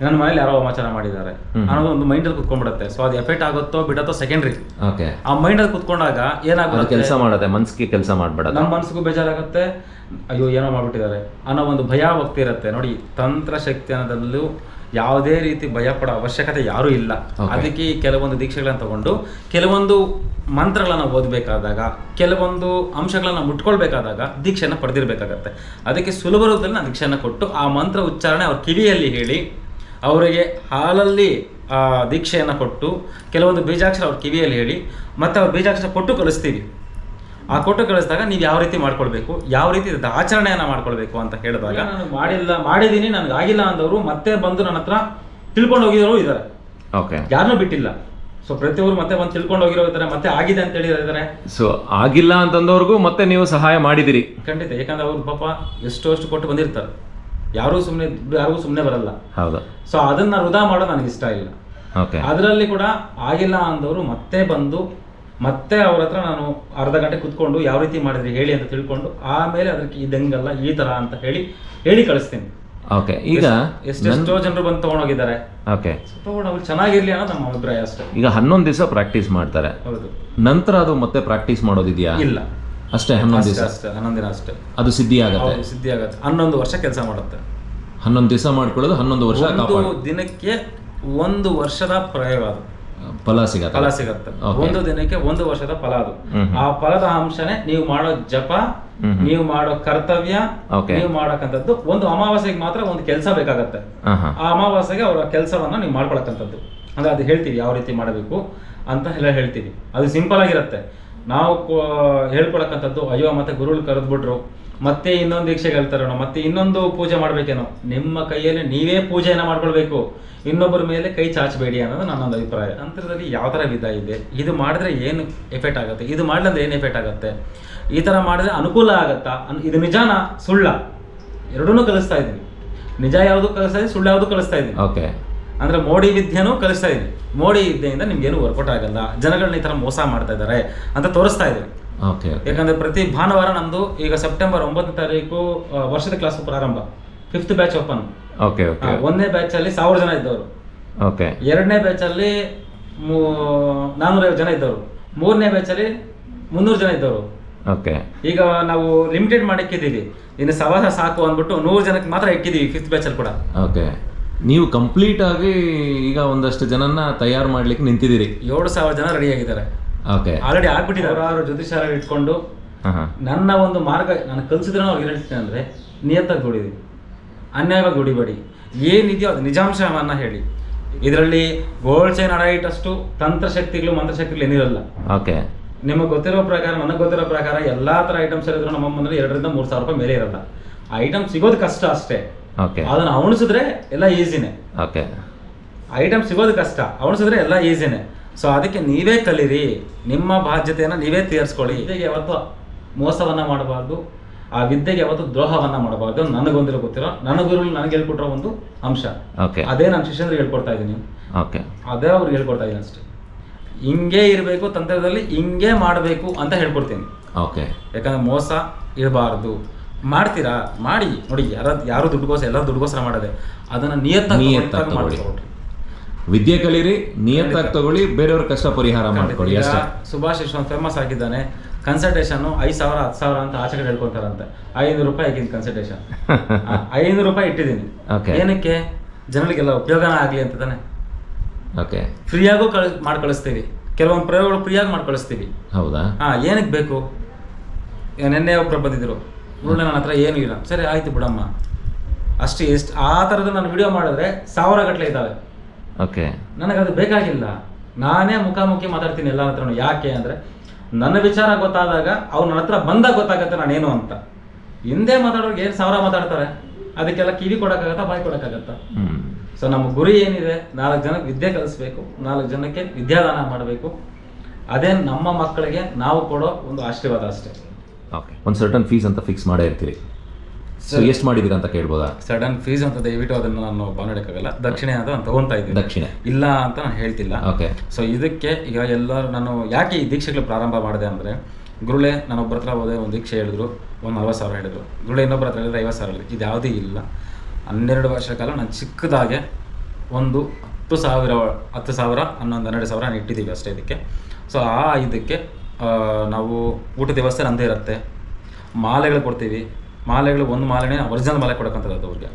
ನನ್ನ ಮನೇಲಿ ಯಾರೋ ವಾಮಾಚಾರ ಮಾಡಿದ್ದಾರೆ ಅನ್ನೋದು ಒಂದು ಮೈಂಡಲ್ಲಿ ಕುತ್ಕೊಂಡ್ಬಿಡುತ್ತೆ. ಸೊ ಅದು ಎಫೆಕ್ಟ್ ಆಗುತ್ತೋ ಬಿಡತ್ತೋ ಸೆಕೆಂಡ್ರಿ. ಆ ಮೈಂಡಲ್ಲಿ ಕುತ್ಕೊಂಡಾಗ ಏನಾಗುತ್ತೆ, ಕೆಲಸ ಮಾಡುತ್ತೆ, ಮನಸ್ಸಿಗೆ ಕೆಲಸ ಮಾಡ್ಬೇಡ, ನಮ್ಮ ಮನಸ್ಸಿಗೂ ಬೇಜಾರಾಗುತ್ತೆ, ಅಯ್ಯೋ ಏನೋ ಮಾಡ್ಬಿಟ್ಟಿದ್ದಾರೆ ಅನ್ನೋ ಒಂದು ಭಯ ಭಕ್ತಿ ಇರುತ್ತೆ. ನೋಡಿ, ತಂತ್ರ ಶಕ್ತಿ ಅನ್ನೋದಲ್ಲೂ ಯಾವುದೇ ರೀತಿ ಭಯ ಪಡೋ ಅವಶ್ಯಕತೆ ಯಾರೂ ಇಲ್ಲ. ಅದಕ್ಕೆ ಕೆಲವೊಂದು ದೀಕ್ಷೆಗಳನ್ನು ತಗೊಂಡು ಕೆಲವೊಂದು ಮಂತ್ರಗಳನ್ನು ಓದಬೇಕಾದಾಗ, ಕೆಲವೊಂದು ಅಂಶಗಳನ್ನು ಮುಟ್ಕೊಳ್ಬೇಕಾದಾಗ ದೀಕ್ಷೆಯನ್ನು ಪಡೆದಿರಬೇಕಾಗತ್ತೆ. ಅದಕ್ಕೆ ಸುಲಭ ರೂಪದಲ್ಲಿ ನಾನು ದೀಕ್ಷೆಯನ್ನು ಕೊಟ್ಟು ಆ ಮಂತ್ರ ಉಚ್ಚಾರಣೆ ಅವ್ರ ಕಿವಿಯಲ್ಲಿ ಹೇಳಿ, ಅವರಿಗೆ ಹಾಲಲ್ಲಿ ದೀಕ್ಷೆಯನ್ನು ಕೊಟ್ಟು ಕೆಲವೊಂದು ಬೀಜಾಕ್ಷರ ಅವ್ರ ಕಿವಿಯಲ್ಲಿ ಹೇಳಿ ಮತ್ತೆ ಅವ್ರ ಬೀಜಾಕ್ಷರ ಕೊಟ್ಟು ಕಳಿಸ್ತೀವಿ. ಆ ಕೊಟ್ಟು ಕಳಿಸಿದಾಗ ನೀವು ಯಾವ ರೀತಿ ಮಾಡ್ಕೊಳ್ಬೇಕು, ಯಾವ ರೀತಿ ಆಚರಣೆಯನ್ನು ಮಾಡ್ಕೊಳ್ಬೇಕು ಅಂತ ಹೇಳಿದಾಗ, ನಾನು ಮಾಡಿದ್ದೀನಿ ನನಗೆ ಆಗಿಲ್ಲ ಅಂದವರು ಮತ್ತೆ ಬಂದು ನನ್ನ ಹತ್ರ ತಿಳ್ಕೊಂಡು ಹೋಗಿರೋರು ಇದ್ದಾರೆ. ಯಾರನ್ನೂ ಬಿಟ್ಟಿಲ್ಲ. ಸೊ ಪ್ರತಿಯೊಬ್ಬರು ಮತ್ತೆ ಬಂದು ತಿಳ್ಕೊಂಡು ಹೋಗಿರೋ ಇದ್ದಾರೆ, ಮತ್ತೆ ಆಗಿದೆ ಅಂತ ಹೇಳಿದ್ದಾರೆ. ಸೊ ಆಗಿಲ್ಲ ಅಂತಂದವ್ರಿಗೂ ಮತ್ತೆ ನೀವು ಸಹಾಯ ಮಾಡಿದಿರಿ. ಖಂಡಿತ, ಯಾಕಂದ್ರೆ ಅವ್ರು ಪಾಪ ಎಷ್ಟು ಕೊಟ್ಟು ಬಂದಿರ್ತಾರೆ. ಯಾರಿಗೂ ಸುಮ್ಮನೆ ಬರಲ್ಲ. ಸೊ ಅದನ್ನ ವೃಧಾ ಮಾಡೋದು ನನಗೆ ಇಷ್ಟ ಇಲ್ಲ. ಅದರಲ್ಲಿ ಕೂಡ ಆಗಿಲ್ಲ ಅಂದವರು ಮತ್ತೆ ಬಂದು ಮತ್ತೆ ಅವ್ರ ಹತ್ರ ನಾನು ಅರ್ಧ ಗಂಟೆ ಕುತ್ಕೊಂಡು ಯಾವ ರೀತಿ ಮಾಡಿದ್ರಿ ಹೇಳಿ ಅಂತ ತಿಳ್ಕೊಂಡು ಆಮೇಲೆ ಅದಕ್ಕೆ ಇದಂಗಲ್ಲ ಈ ತರ ಅಂತ ಹೇಳಿ ಕಳಿಸ್ತೀನಿ. ಈಗ ಎಷ್ಟೆಷ್ಟೋ ಜನರು ಬಂದು ತಗೊಂಡೋಗಿದ್ದಾರೆ. ತಗೊಂಡೋಗಿ ಚೆನ್ನಾಗಿರ್ಲಿ ಅನ್ನೋದು ನಮ್ಮ ಅಭಿಪ್ರಾಯ ಅಷ್ಟೇ. ಈಗ 11 ದಿವಸ ಪ್ರಾಕ್ಟೀಸ್ ಮಾಡ್ತಾರೆ. ಹೌದು. ನಂತರ ಅದು ಮತ್ತೆ ಪ್ರಾಕ್ಟೀಸ್ ಮಾಡೋದಿದೆಯಾ? ಇಲ್ಲ, ಅಷ್ಟೇ 11 ದಿವಸ ಅಷ್ಟೇ, 11 ದಿನ ಅಷ್ಟೇ. ಅದು ಸಿದ್ಧಿ ಆಗುತ್ತೆ. 11 ವರ್ಷ ಕೆಲಸ ಮಾಡುತ್ತೆ. 11 ದಿವಸ ಮಾಡ್ಕೊಳ್ಳೋದು 11 ವರ್ಷ. ದಿನಕ್ಕೆ 1 ವರ್ಷದ ಪ್ರಯೋಗ, ಅದು ಫಲ ಸಿಗತ್ತೆ. 1 ದಿನಕ್ಕೆ 1 ವರ್ಷದ ಫಲ ಅದು. ಆ ಫಲದ ಅಂಶನೇ ನೀವು ಮಾಡೋ ಜಪ, ನೀವು ಮಾಡೋ ಕರ್ತವ್ಯ, ನೀವು ಮಾಡಕ್ಕಂಥದ್ದು. ಒಂದು ಅಮಾವಾಸ್ಯೆಗೆ ಮಾತ್ರ ಒಂದು ಕೆಲಸ ಬೇಕಾಗತ್ತೆ. ಆ ಅಮಾವಾಸ್ಯೆಗೆ ಅವರ ಕೆಲಸವನ್ನ ನೀವು ಮಾಡ್ಕೊಳಕ್ಕಂಥದ್ದು. ಅಂದ್ರೆ ಅದು ಹೇಳ್ತೀವಿ ಯಾವ ರೀತಿ ಮಾಡಬೇಕು ಅಂತ ಎಲ್ಲ ಹೇಳ್ತೀವಿ. ಅದು ಸಿಂಪಲ್ ಆಗಿರುತ್ತೆ. ನಾವು ಹೇಳ್ಕೊಳಕ್ಕಂಥದ್ದು, ಅಯ್ಯೋ ಮತ್ತೆ ಗುರುಗಳು ಕರೆದ್ಬಿಟ್ರು, ಮತ್ತೆ ಇನ್ನೊಂದು ದೀಕ್ಷೆಗೆ ಹೇಳ್ತಾರೇನೋ, ಮತ್ತೆ ಇನ್ನೊಂದು ಪೂಜೆ ಮಾಡ್ಬೇಕೇನೋ. ನಿಮ್ಮ ಕೈಯಲ್ಲಿ ನೀವೇ ಪೂಜೆಯನ್ನ ಮಾಡ್ಕೊಳ್ಬೇಕು, ಇನ್ನೊಬ್ಬರ ಮೇಲೆ ಕೈ ಚಾಚಬೇಡಿ ಅನ್ನೋದು ನನ್ನೊಂದು ಅಭಿಪ್ರಾಯ. ನಂತರದಲ್ಲಿ ಯಾವ ಥರ ವಿಧ ಇದೆ, ಇದು ಮಾಡಿದ್ರೆ ಏನು ಎಫೆಕ್ಟ್ ಆಗುತ್ತೆ, ಇದು ಮಾಡಿದ್ರೆ ಏನು ಎಫೆಕ್ಟ್ ಆಗುತ್ತೆ, ಈ ಥರ ಮಾಡಿದ್ರೆ ಅನುಕೂಲ ಆಗುತ್ತಾ, ಇದು ನಿಜಾನ ಸುಳ್ಳ ಎರಡನ್ನೂ ಕಲಿಸ್ತಾ ಇದ್ದೀನಿ. ನಿಜ ಯಾವುದು ಕಲಿಸ್ತಾ ಇದ್ದೀನಿ, ಸುಳ್ಳು ಯಾವುದು ಕಲಿಸ್ತಾ ಇದ್ದೀನಿ. ಓಕೆ, ಅಂದರೆ ಮೋಡಿ ವಿದ್ಯೆನೂ ಕಲಿಸ್ತಾ ಇದ್ದೀನಿ. ಮೋಡಿ ವಿದ್ಯೆಯಿಂದ ನಿಮ್ಗೇನು ವರ್ಕೌಟ್ ಆಗಲ್ಲ, ಜನಗಳನ್ನ ಈ ಥರ ಮೋಸ ಮಾಡ್ತಾ ಇದ್ದಾರೆ ಅಂತ ತೋರಿಸ್ತಾ ಇದ್ದೀನಿ. ಓಕೆ, ಯಾಕಂದರೆ ಪ್ರತಿ ಭಾನುವಾರ ನಮ್ಮದು ಈಗ ಸೆಪ್ಟೆಂಬರ್ 9ನೇ ತಾರೀಕು ವರ್ಷದ ಕ್ಲಾಸ್ ಪ್ರಾರಂಭ, 5th batch open. Okay okay, 1ನೇ ಬ್ಯಾಚಲ್ಲಿ 1000 ಜನ ಇದ್ದವರು, ಓಕೆ, 2ನೇ ಬ್ಯಾಚಲ್ಲಿ 450 ಜನ ಇದ್ದವರು, 3ನೇ ಬ್ಯಾಚಲ್ಲಿ 300 ಜನ ಇದ್ದವರು. ಓಕೆ, ಈಗ ನಾವು ಲಿಮಿಟೆಡ್ ಮಾಡಿ ಇಕ್ಕಿದ್ದೀವಿ, ಇನ್ನು ಸವಾಸ ಸಾಕು ಅಂದ್ಬಿಟ್ಟು 100 ಜನಕ್ಕೆ ಮಾತ್ರ ಇಕ್ಕಿದ್ದೀವಿ 5th ಬ್ಯಾಚಲ್ಲಿ ಕೂಡ. ಓಕೆ, ನೀವು ಕಂಪ್ಲೀಟ್ ಆಗಿ ಈಗ ಒಂದಷ್ಟು ಜನನ ತಯಾರು ಮಾಡ್ಲಿಕ್ಕೆ ನಿಂತಿದ್ದೀರಿ. 7,000 ಜನ ರೆಡಿ ಆಗಿದ್ದಾರೆ. Okay, already ಆಗ್ಬಿಟ್ಟಿದ್ದಾರೆ. ಅವರಾರು ಜ್ಯೋತಿಷಾರ ಇಟ್ಕೊಂಡು ನನ್ನ ಒಂದು ಮಾರ್ಗ ನಾನು ಕಲಿಸಿದ್ರೆ ಅವ್ರಿಗೆ ಹೇಳ್ತೀನಿ ಅಂದರೆ ನಿಯತ್ತಾಗಿ ದುಡಿದಿ, ಅನ್ಯಾಯವಾಗಿ ದುಡಿಬೇಡಿ, ಏನಿದೆಯೋ ಅದು ನಿಜಾಂಶವನ್ನ ಹೇಳಿ. ಇದರಲ್ಲಿ ಗೋಲ್ಡ್ ಚೈನ್ ಅಡ ಇಟ್ಟಷ್ಟು ತಂತ್ರಶಕ್ತಿಗಳು ಮಂತ್ರಶಕ್ತಿಗಳು ಏನಿರಲ್ಲ. ಓಕೆ, ನಿಮಗೆ ಗೊತ್ತಿರೋ ಪ್ರಕಾರ, ನನಗೆ ಗೊತ್ತಿರೋ ಪ್ರಕಾರ ಎಲ್ಲ ಥರ ಐಟಮ್ಸ್ ಇರೋದ್ರು ನಮ್ಮ ಬಂದರೆ 2,000 3,000 ರೂಪಾಯಿ ಮೇಲೆ ಇರಲ್ಲ. ಆ ಐಟಮ್ ಸಿಗೋದು ಕಷ್ಟ ಅಷ್ಟೇ. ಓಕೆ, ಅದನ್ನು ಅವಣಿಸಿದ್ರೆ ಎಲ್ಲ ಈಸಿನೇ. ಓಕೆ, ಐಟಮ್ ಸಿಗೋದು ಕಷ್ಟ, ಅವಣಿಸಿದ್ರೆ ಎಲ್ಲ ಈಸಿನೇ. ಸೊ ಅದಕ್ಕೆ ನೀವೇ ಕಲೀರಿ, ನಿಮ್ಮ ಬಾಧ್ಯತೆಯನ್ನು ನೀವೇ ತೀರಿಸ್ಕೊಳ್ಳಿ. ವಿದ್ಯೆಗೆ ಯಾವತ್ತೂ ಮೋಸವನ್ನು ಮಾಡಬಾರ್ದು, ಆ ವಿದ್ಯೆಗೆ ಯಾವತ್ತೂ ದ್ರೋಹವನ್ನು ಮಾಡಬಾರ್ದು. ನನಗೊಂದಿರೋ ಗೊತ್ತಿರೋ, ನನ್ನ ಗುರುಗಳು ನನಗೆ ಹೇಳ್ಕೊಟ್ಟಿರೋ ಒಂದು ಅಂಶ. ಓಕೆ, ಅದೇ ನನ್ನ ಶಿಷ್ಯಂದ್ರಿಗೆ ಹೇಳ್ಕೊಡ್ತಾ ಇದ್ದೀನಿ. ಓಕೆ, ಅದೇ ಅವ್ರಿಗೆ ಹೇಳ್ಕೊಡ್ತಾ ಇದ್ದೀನಿ ಅಷ್ಟೇ. ಹಿಂಗೆ ಇರಬೇಕು, ತಂತ್ರದಲ್ಲಿ ಹಿಂಗೆ ಮಾಡಬೇಕು ಅಂತ ಹೇಳ್ಕೊಡ್ತೀನಿ. ಓಕೆ, ಯಾಕಂದ್ರೆ ಮೋಸ ಇರಬಾರ್ದು. ಮಾಡ್ತೀರಾ ಮಾಡಿ ನೋಡಿ, ಯಾರು ದುಡ್ಡುಗೋಸ್ಕರ, ಎಲ್ಲರೂ ದುಡ್ಡುಗೋಸ್ಕರ ಮಾಡೋದೆ. ಅದನ್ನು ನಿಯತ್ತಾಗಿ ತಗೊಳ್ಳಿ, ವಿದ್ಯೆ ಕಲೀರಿ, ನಿಯತ್ತಾಗಿ ತಗೊಳ್ಳಿ, ಬೇರೆಯವ್ರ ಕಷ್ಟ ಪರಿಹಾರ ಮಾಡ್ಕೊಳ್ಳಿ ಅಷ್ಟೇ. ಸುಭಾಷ್ ಇಷ್ಟೊಂದು ಫೇಮಸ್ ಆಗಿದ್ದಾನೆ. ಕನ್ಸಲ್ಟೇಷನ್ 5,000 10,000 ಅಂತ ಆಚೆ ಕಡೆ ಹೇಳ್ಕೊತಾರಂತೆ. 500 ರೂಪಾಯಿ ಆಗಿದ್ದೀನಿ ಕನ್ಸಲ್ಟೇಷನ್. 500 ರೂಪಾಯಿ ಇಟ್ಟಿದ್ದೀನಿ. ಏನಕ್ಕೆ? ಜನಗಳಿಗೆಲ್ಲ ಉಪಯೋಗನ ಆಗಲಿ ಅಂತ ತಾನೆ. ಓಕೆ, ಫ್ರೀಯಾಗೂ ಮಾಡಿ ಕಳಿಸ್ತೀವಿ, ಕೆಲವೊಂದು ಪ್ರಯೋಗಗಳು ಫ್ರೀಯಾಗಿ ಮಾಡಿ ಕಳಿಸ್ತೀವಿ. ಹೌದಾ? ಏನಕ್ಕೆ ಬೇಕು? ನೆನ್ನೆ ಒಬ್ಬರು ಬಂದಿದ್ರು, ಮುರುಳಿ ನನ್ನ ಹತ್ರ ಏನೂ ಇಲ್ಲ. ಸರಿ ಆಯ್ತು ಬಿಡಮ್ಮ, ಅಷ್ಟು ಎಷ್ಟು ಆ ಥರದ್ದು ನಾನು ವಿಡಿಯೋ ಮಾಡಿದ್ರೆ 1000 ಗಟ್ಟಲೆ ಇದ್ದಾವೆ. ಓಕೆ, ನನಗದು ಬೇಕಾಗಿಲ್ಲ. ನಾನೇ ಮುಖಾಮುಖಿ ಮಾತಾಡ್ತೀನಿ ಎಲ್ಲ ಹತ್ರನೂ. ಯಾಕೆ ಅಂದರೆ ನನ್ನ ವಿಚಾರ ಗೊತ್ತಾದಾಗ ಅವ್ರು ನನ್ನ ಹತ್ರ ಬಂದಾಗ ಗೊತ್ತಾಗತ್ತೆ ನಾನೇನು ಅಂತ. ಹಿಂದೆ ಮಾತಾಡೋರಿಗೆ 1000 ಮಾತಾಡ್ತಾರೆ, ಅದಕ್ಕೆಲ್ಲ ಕಿವಿ ಕೊಡೋಕ್ಕಾಗತ್ತಾ, ಬಾಯಿ ಕೊಡೋಕ್ಕಾಗತ್ತಾ? ಸೊ ನಮ್ಮ ಗುರಿ ಏನಿದೆ, 4 ಜನಕ್ಕೆ ವಿದ್ಯೆ ಕಲಿಸ್ಬೇಕು, 4 ಜನಕ್ಕೆ ವಿದ್ಯಾದಾನ ಮಾಡಬೇಕು. ಅದೇ ನಮ್ಮ ಮಕ್ಕಳಿಗೆ ನಾವು ಕೊಡೋ ಒಂದು ಆಶೀರ್ವಾದ ಅಷ್ಟೇ. ಓಕೆ, ಒಂದು ಸರ್ಟನ್ ಫೀಸ್ ಅಂತ ಫಿಕ್ಸ್ ಮಾಡೇ ಇರ್ತೀರಿ. ಸೊ ಎಷ್ಟು ಮಾಡಿದ್ದೀರಾ ಅಂತ ಕೇಳ್ಬೋದಾ? ಸಡನ್ ಫೀಸ್ ಅಂತ ದಯವಿಟ್ಟು ಅದನ್ನು ನಾನು ಬಾನಡಕ್ಕಾಗಲ್ಲ. ದಕ್ಷಿಣೆ ಅಂತ ನಾನು ತಗೊತಾ ಇದ್ದೀನಿ. ದಕ್ಷಿಣೆ ಇಲ್ಲ ಅಂತ ನಾನು ಹೇಳ್ತಿಲ್ಲ. ಓಕೆ, ಸೊ ಇದಕ್ಕೆ ಈಗ ಎಲ್ಲರೂ, ನಾನು ಯಾಕೆ ಈ ದೀಕ್ಷೆಗಳು ಪ್ರಾರಂಭ ಮಾಡಿದೆ ಅಂದರೆ, ಗುರುಳೆ ನಾನೊಬ್ಬರ ಹತ್ರ ಹೋದೆ, ಒಂದು ದೀಕ್ಷೆ ಹೇಳಿದ್ರು, ಒಂದು 40,000 ಹೇಳಿದ್ರು. ಗುರುಳೆ ಇನ್ನೊಬ್ಬರ ಹತ್ರ ಹೇಳಿದ್ರೆ 50,000 ಹೇಳಿದ್ರು. ಇದು ಯಾವುದೂ ಇಲ್ಲ. 12 ವರ್ಷ ಕಾಲ ನಾನು ಚಿಕ್ಕದಾಗೆ ಒಂದು 10,000 11 12,000 ನಾನು ಇಟ್ಟಿದ್ದೀವಿ ಅಷ್ಟೇ ಇದಕ್ಕೆ. ಸೊ ಇದಕ್ಕೆ ನಾವು ಊಟದ ವ್ಯವಸ್ಥೆ ನಮ್ಮದೇ ಇರುತ್ತೆ. ಮಾಲೆಗಳು ಕೊಡ್ತೀವಿ. ಮಾಲೆಗಳು ಒಂದು ಮಾಲೆನೇ ಒರಿಜಿನಲ್ ಮಾಲೆ ಕೊಡೋಕ್ಕಂಥದ್ದು ಅವ್ರಿಗೆ.